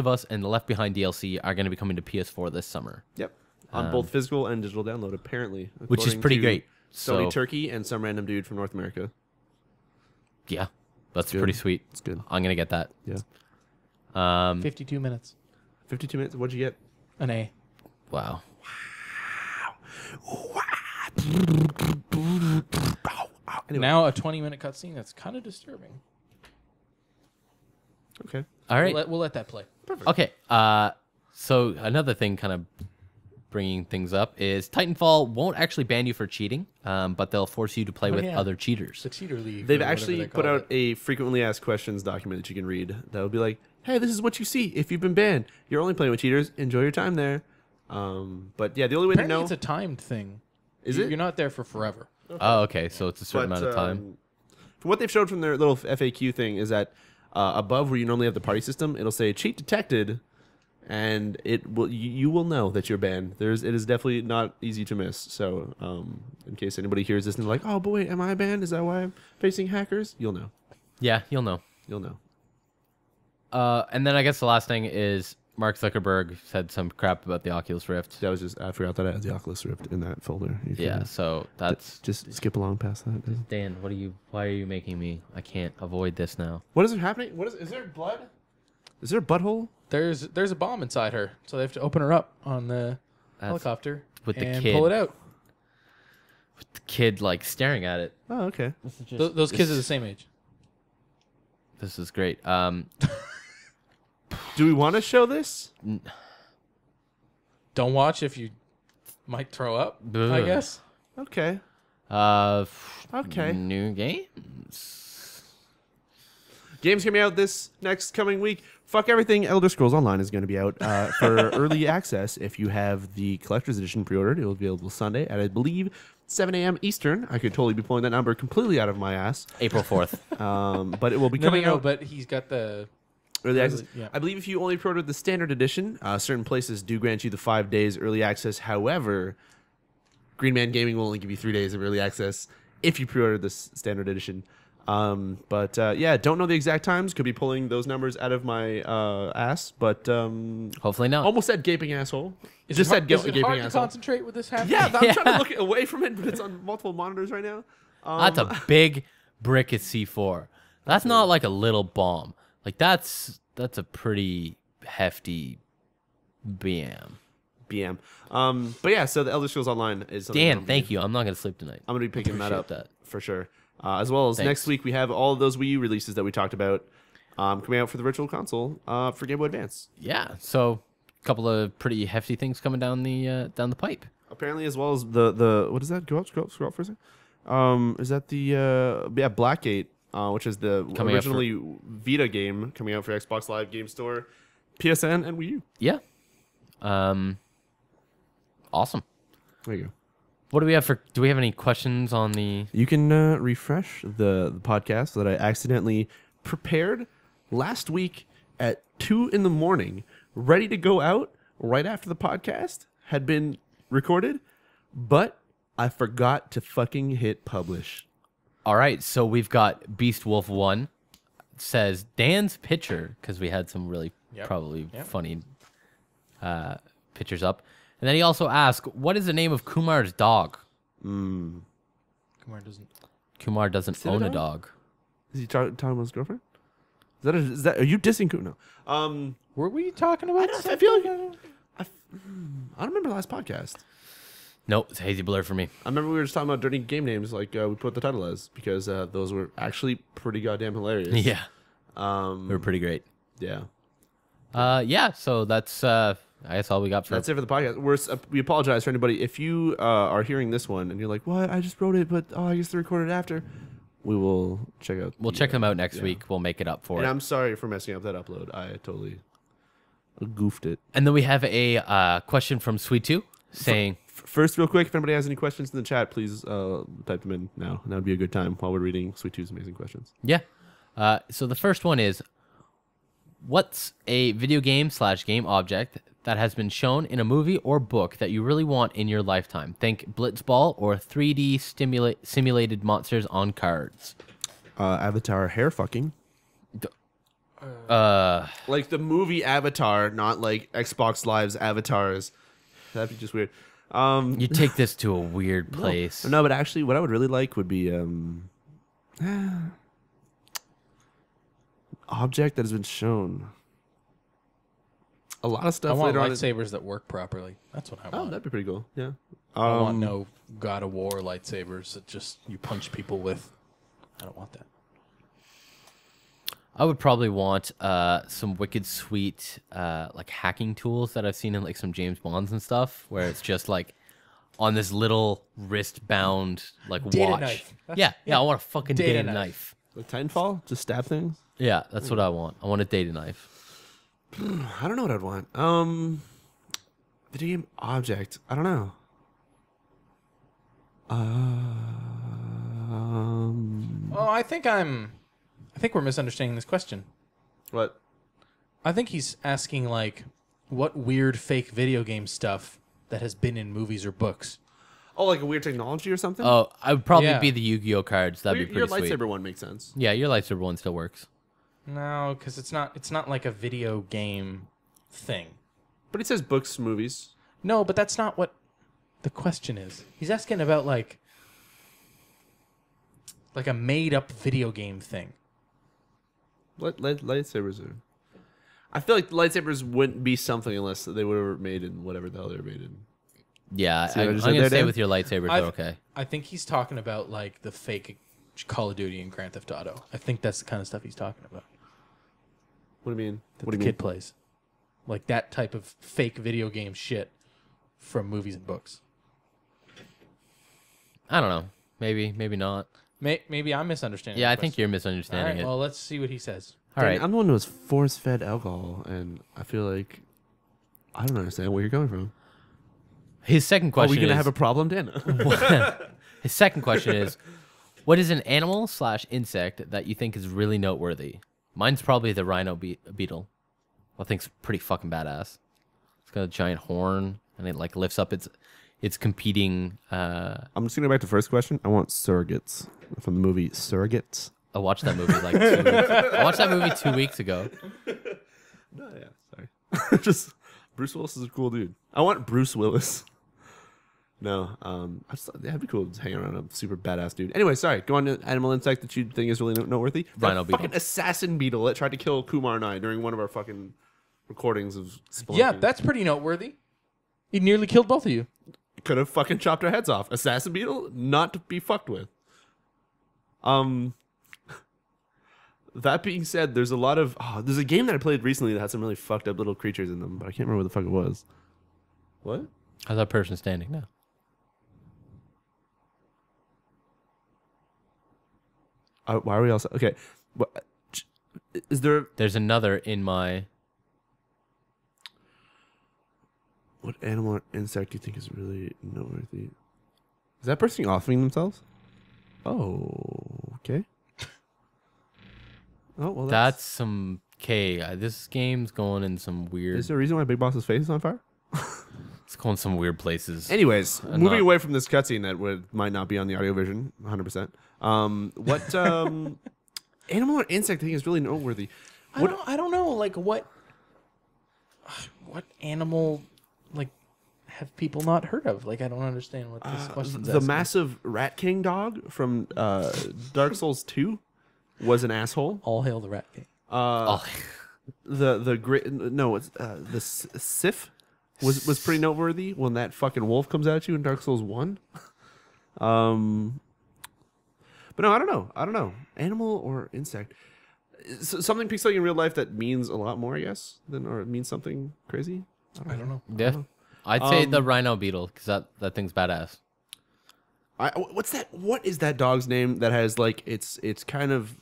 Us and the Left Behind DLC are going to be coming to PS4 this summer. Yep. On both physical and digital download, apparently. Which is according pretty to great. Sony So- Turkey and some random dude from North America. Yeah, that's good. pretty sweet. It's good. I'm going to get that. Yeah. 52 minutes. 52 minutes. What'd you get? An A. Wow. Anyway. Now a 20-minute cutscene. That's kind of disturbing. Okay. All right. We'll let that play. Okay. So another thing kind of bringing things up is Titanfall won't actually ban you for cheating, but they'll force you to play with yeah. other cheaters. The cheater league. They've or whatever actually they put call out it. a frequently asked questions document that you can read that will be like, hey, this is what you see if you've been banned. You're only playing with cheaters. Enjoy your time there. But yeah, the only way Apparently to know it's a timed thing. is You're it. not there for forever. Oh, okay. So it's a certain amount of time. From what they've showed from their little FAQ thing is that above where you normally have the party system, it'll say cheat detected, and it will you will know that you're banned. It is definitely not easy to miss. So in case anybody hears this and they're like, oh, but wait, am I banned? Is that why I'm facing hackers? You'll know. Yeah, you'll know. You'll know. And then I guess the last thing is Mark Zuckerberg said some crap about the Oculus Rift. That was just I forgot that I had the Oculus Rift in that folder. You can Yeah, so that's just skip along past that. Dan. Dan. Why are you making me? I can't avoid this now. What is happening? Is there blood? Is there a butthole? There's a bomb inside her, so they have to open her up on the helicopter with the and kid. pull it out. With the kid like staring at it. Oh, okay. Those kids are the same age. This is great. Do we want to show this? Don't watch if you might throw up. I Ugh. guess. Okay. Okay. New games. Games coming out this next coming week. Fuck everything. Elder Scrolls Online is going to be out for early access. If you have the collector's edition pre-ordered, it will be available Sunday at I believe 7 a.m. Eastern. I could totally be pulling that number completely out of my ass. April 4th. But it will be No, coming out. but he's got the. Early access. Yeah. I believe if you only pre-ordered the standard edition, certain places do grant you the 5 days early access. However, Green Man Gaming will only give you 3 days of early access if you pre-ordered this standard edition. Yeah, don't know the exact times. Could be pulling those numbers out of my ass, but Hopefully not. almost said gaping asshole. Is Just it hard, said is it gaping hard to asshole. concentrate with this happening? Yeah, I'm trying to look away from it, but it's on multiple monitors right now. That's a big brick at C4. That's not like a little bomb. Like that's a pretty hefty BM. BM. But yeah, so the Elder Scrolls Online is something Dan, thank you. I'm not gonna sleep tonight. I'm gonna be picking that Appreciate up that. for sure. As well as Thanks. next week, we have all of those Wii U releases that we talked about coming out for the Virtual Console for Game Boy Advance. Yeah. So a couple of pretty hefty things coming down the pipe. Apparently, as well as the what is that? Scroll up for a second. Is that the Blackgate, which is the Coming out originally Vita game coming out for Xbox Live Game Store, PSN, and Wii U. Yeah. Awesome. There you go. What do we have for? Do we have any questions on the? You can refresh the podcast that I accidentally prepared last week at 2 a.m, ready to go out right after the podcast had been recorded, but I forgot to fucking hit publish. All right. So we've got Beast Wolf 1 says Dan's picture because we had some really probably funny pictures up. And then he also asked, what is the name of Kumar's dog? Kumar doesn't it a own a dog? dog. Is he talking about his girlfriend? Is that? Are you dissing Kumar? No. Were we talking about? I feel like I don't remember the last podcast. Nope, it's a hazy blur for me. I remember we were just talking about dirty game names, like we put the title as, because those were actually pretty goddamn hilarious. Yeah, Um, they were pretty great. yeah. Yeah. So that's I guess all we got for. That's it for the podcast. We apologize for anybody if you are hearing this one and you're like, "What? I just wrote it, but I guess they recorded it after." We will check out. We'll check them out next week. We'll make it up for And it. I'm sorry for messing up that upload. I totally goofed it. And then we have a question from Sweet Two saying, First, real quick, if anybody has any questions in the chat, please type them in now. And that would be a good time while we're reading Sweet Two's amazing questions. "Yeah." So the first one is, what's a video game / game object that has been shown in a movie or book that you really want in your lifetime? Think Blitzball or 3D simulated monsters on cards. Avatar hair fucking. Like the movie Avatar, not like Xbox Live's avatars. That'd be just weird. You take this to a weird place. No, but actually, what I would really like would be object that has been shown. A lot of stuff. I want later lightsabers that work properly. That's what I want. Oh, that'd be pretty cool. Yeah. I want no God of War lightsabers that just you punch people with. I don't want that. I would probably want some wicked sweet like hacking tools that I've seen in like some James Bonds and stuff, where it's just like on this little wrist bound like Data watch. knife. Yeah, I want a fucking Data data knife. knife. Like Titanfall, just stab things. Yeah, that's what I want. I want a data knife. I don't know what I'd want. Video game object. I don't know. Oh, I think we're misunderstanding this question. What? I think he's asking like what weird fake video game stuff that has been in movies or books. Oh, like a weird technology or something? Oh, I would probably Yeah. be the Yu-Gi-Oh cards. That'd Well, be your pretty sweet. lightsaber one makes sense. Yeah, your lightsaber one still works. No, because it's not like a video game thing. But it says books, movies. No, but that's not what the question is. He's asking about like a made up video game thing. Lightsabers are. I feel like lightsabers wouldn't be something unless they were made in whatever the hell they were made in. Yeah, See what I I'm just going did to there, say Dan? with your lightsabers, they're okay. I think he's talking about like the fake Call of Duty and Grand Theft Auto. I think that's the kind of stuff he's talking about. What do you mean? That What the do you mean? kid plays. Like that type of fake video game shit from movies and books. I don't know. Maybe not. Maybe I'm misunderstanding. Yeah, the I think question. you're All misunderstanding right, it. well, let's see what he says. All right. I'm the one who was force-fed alcohol, and I feel like I don't understand where you're coming from. His second Are question we gonna is, have a problem, Dan? his second question is, what is an animal / insect that you think is really noteworthy? Mine's probably the rhino beetle. I think's pretty fucking badass. It's got a giant horn, and it like lifts up its competing. I'm just gonna go back to the first question. I want surrogates from the movie Surrogates. I watched that movie like 2 weeks. I watched that movie 2 weeks ago. No, yeah, sorry. Just Bruce Willis is a cool dude. I want Bruce Willis. No, I just thought that'd be cool to hang around a super badass dude. Anyway, sorry. Go on to animal insect that you think is really noteworthy. Rhino That beetle. fucking assassin beetle that tried to kill Kumar and I during one of our fucking recordings of Spelunky. Yeah, that's pretty noteworthy. He nearly killed both of you. Could have fucking chopped our heads off. Assassin beetle, not to be fucked with. That being said, there's a lot of there's a game that I played recently that had some really fucked up little creatures in them, but I can't remember what the fuck it was. What? How's that person standing now? Why are we all okay? What, is there There's another in my. what animal or insect do you think is really noteworthy? Is that person offering themselves? Oh, okay. Oh well, That's some this game's going in some weird. Is there a reason why Big Boss's face is on fire? It's going some weird places. Anyways, I'm moving not- away from this cutscene that might not be on the audio version, 100%. What animal or insect do you think is really noteworthy? I don't know, like what animal like have people not heard of? Like, I don't understand what this question's The asking. massive Rat King dog from Dark Souls 2 was an asshole. All hail the Rat King. The great the Sif was pretty noteworthy when that fucking wolf comes at you in Dark Souls 1. But no, I don't know. Animal or insect. Something pixelated in real life that means a lot more, I guess, or it means something crazy. I don't know. Yeah. I'd say the rhino beetle because that thing's badass. What's that? What is that dog's name that has like it's kind of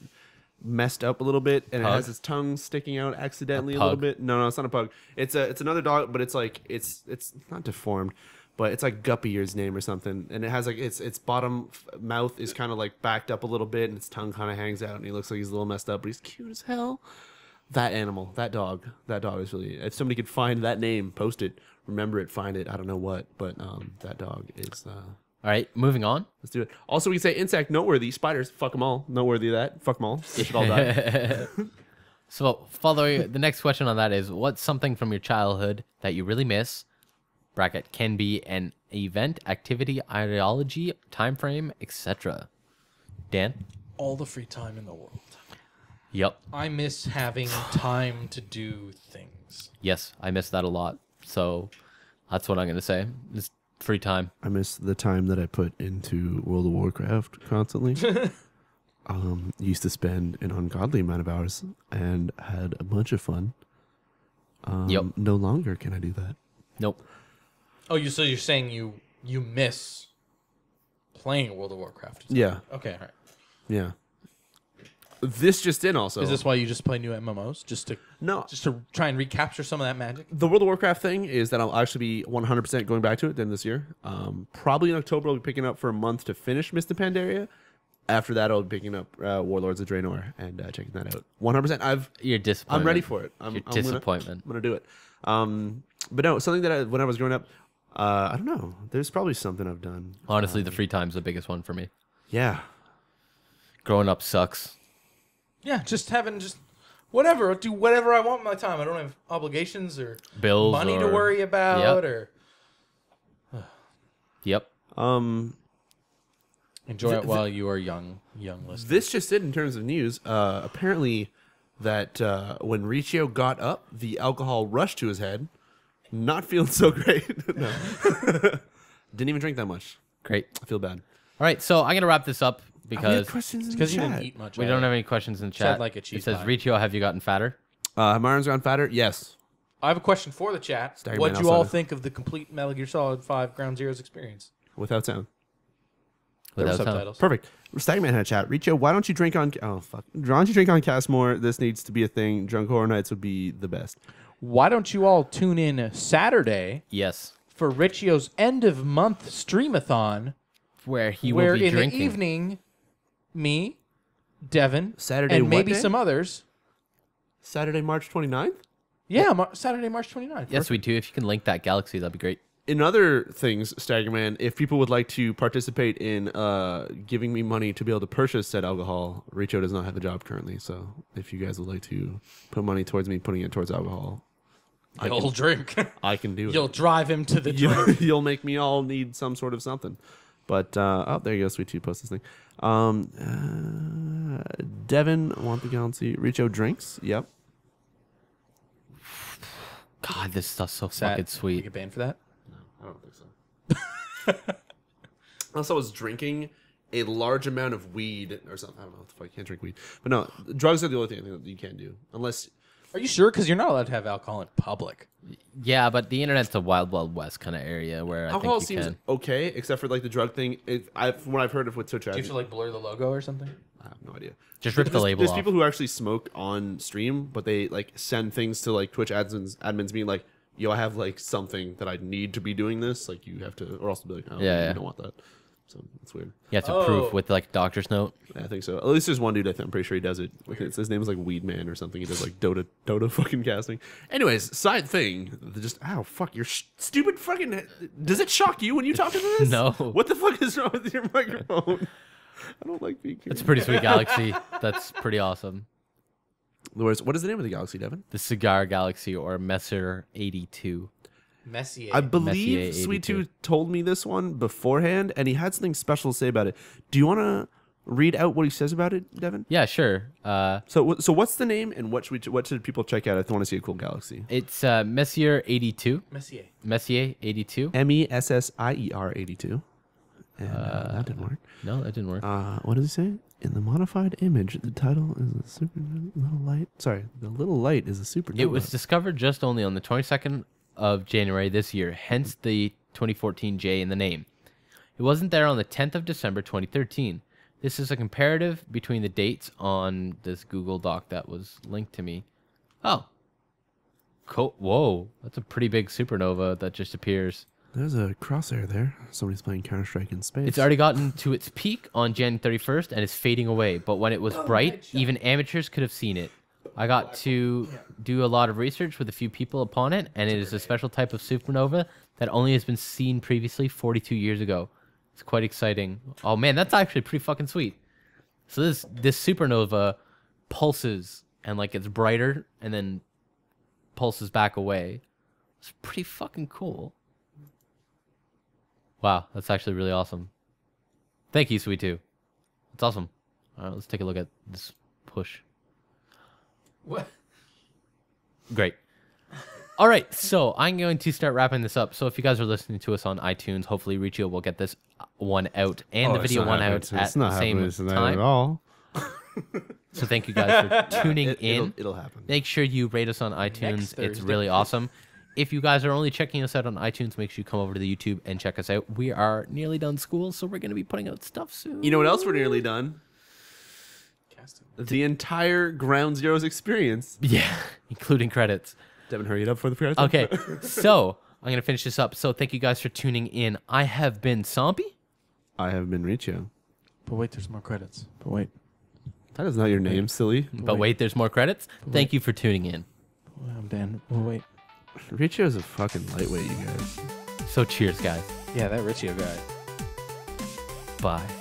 messed up a little bit and Pug? it has its tongue sticking out accidentally a little bit? No, it's not a pug. It's another dog, but it's like it's not deformed, but it's like Guppy's name or something, and it has like its bottom mouth is kind of like backed up a little bit and its tongue kind of hangs out and he looks like he's a little messed up, but he's cute as hell. That animal, that dog is really. If somebody could find that name, post it, remember it, find it. I don't know what, but that dog is. All right, moving on. Let's do it. Also, we say insect noteworthy, spiders, fuck them all. Noteworthy of that, fuck them all. They should all die. So, following the next question on that is, what's something from your childhood that you really miss? Bracket can be an event, activity, ideology, time frame, etc. Dan. All the free time in the world. Yep. I miss having time to do things. Yes, I miss that a lot. So that's what I'm gonna say. Just free time. I miss the time that I put into World of Warcraft constantly. Used to spend an ungodly amount of hours and had a bunch of fun. Yep. No longer can I do that. Nope. Oh, so you're saying you miss playing World of Warcraft? Yeah. Okay, all right. Yeah. This just in also. Is this why you just play new MMOs? Just to try and recapture some of that magic? The World of Warcraft thing is that I'll actually be 100% going back to it at the end of this year. Probably in October, I'll be picking up for a month to finish Mist of Pandaria. After that, I'll be picking up Warlords of Draenor and checking that out. 100%. Your disappointment. I'm ready for it. I'm disappointment. I'm gonna do it. But no, something that when I was growing up, I don't know. There's probably something I've done. Honestly, the free time's the biggest one for me. Yeah. Growing up sucks. Yeah, just having whatever. I'll do whatever I want with my time. I don't have obligations or Bills money to or- worry about or Yep. enjoy it while you are young listeners. This just in terms of news. Apparently, that when Riccio got up, the alcohol rushed to his head. Not feeling so great. No. Didn't even drink that much. Great. I feel bad. All right, so I'm gonna wrap this up because questions in because the you chat. didn't eat much. we don't have any questions in the Said chat. like a cheese it says, pie. Riccio, have you gotten fatter? My arms gone fatter? Yes. I have a question for the chat. Stagger What Man do you all outside. think of the complete Metal Gear Solid 5 Ground Zeroes experience? Without sound. There were Without sound. subtitles. Perfect. Stagman had a chat. Riccio, why don't you drink on... Oh, fuck. Why don't you drink on cast more? This needs to be a thing. Drunk Horror Nights would be the best. Why don't you all tune in Saturday Yes. for Riccio's end of month streamathon, Where he where will be in drinking. the evening, me, Devin, Saturday and what maybe day? some others. Saturday, March 29th? Yeah, Saturday, March 29th. Yes, we do. If you can link that galaxy, that'd be great. In other things, Staggerman, if people would like to participate in giving me money to be able to purchase said alcohol, Riccio does not have the job currently. So if you guys would like to put money towards me putting it towards alcohol, You'll drink. I can do it. You'll drive him to the drink. You'll make me all need some sort of something. But, oh, there you go, Sweet 2, post this thing. Devin, want the galaxy. Riccio drinks. Yep. God, this stuff's so Sad. fucking You sweet. get banned for that? I don't think so. Unless I was drinking a large amount of weed or something. I don't know what the fuck. I can't drink weed. But no, drugs are the only thing that you can't do. Unless... Are you sure? Because you're not allowed to have alcohol in public. Yeah, but the internet's a wild, wild west kind of area where I alcohol think you seems can. okay, except for like the drug thing. From what I've heard of with Twitch, Do you have to like blur the logo or something? I have no idea. Just rip the label There's off. people who actually smoke on stream, but they like send things to like Twitch admins being like, "Yo, I have like something that I need to be doing this. Like, you have to," or else they'll be like, "Oh, Yeah, you yeah. don't want that." So it's weird. You have to Oh. proof with like doctor's note. Yeah, I think so. At least there's one dude. I'm pretty sure he does it. His name is like Weed Man or something. He does like Dota fucking casting. Anyways, side thing. Just ow, fuck your stupid fucking. Does it shock you when you talk to this? No. What the fuck is wrong with your microphone? I don't like being. It's a pretty sweet galaxy. That's pretty awesome. What is the name of the galaxy, Devin? The Cigar Galaxy or Messer 82. Messier. I believe Messier Sweet 82. Tooth told me this one beforehand, and he had something special to say about it. Do you want to read out what he says about it, Devin? Yeah, sure. So what's the name, and what should people check out if they want to see a cool galaxy? It's Messier 82. Messier. Messier 82. MESSIER 82. And that didn't work. No, that didn't work. What does he say? In the modified image, the title is a super little light. Sorry, the little light is a supernova. It was discovered just only on the 22nd of January this year, hence the 2014 J in the name. It wasn't there on the 10th of December 2013. This is a comparative between the dates on this Google Doc that was linked to me. Oh. Cool. Whoa, that's a pretty big supernova that just appears. There's a crosshair there. Somebody's playing Counter-Strike in space. It's already gotten to its peak on January 31st and is fading away. But when it was bright, even amateurs could have seen it. I got to do a lot of research with a few people upon it, and it is a special type of supernova that only has been seen previously 42 years ago. It's quite exciting. Oh man, that's actually pretty fucking sweet. So this supernova pulses and like it's brighter and then pulses back away. It's pretty fucking cool. Wow, that's actually really awesome. Thank you, Sweet Too. It's awesome. All right, let's take a look at this push. What? Great. All right, so I'm going to start wrapping this up. So if you guys are listening to us on iTunes, hopefully Riccio will get this one out and the video one out at the same time. At all. So thank you guys for tuning in. It'll happen. Make sure you rate us on iTunes. Next It's Thursday. really awesome. If you guys are only checking us out on iTunes, make sure you come over to the YouTube and check us out. We are nearly done school, so we're going to be putting out stuff soon. You know what else we're nearly done? Casting. The entire Ground Zeroes experience. Yeah, including credits. Devin, hurry it up for the credits. Okay, so I'm going to finish this up. So thank you guys for tuning in. I have been Somppi. I have been Riccio. But wait, there's more credits. But wait. That is not your name, silly. But wait, there's more credits. Thank you for tuning in. I'm Dan. Oh, wait. Riccio is a fucking lightweight, you guys. So cheers, guys. Yeah, that Riccio guy. Bye.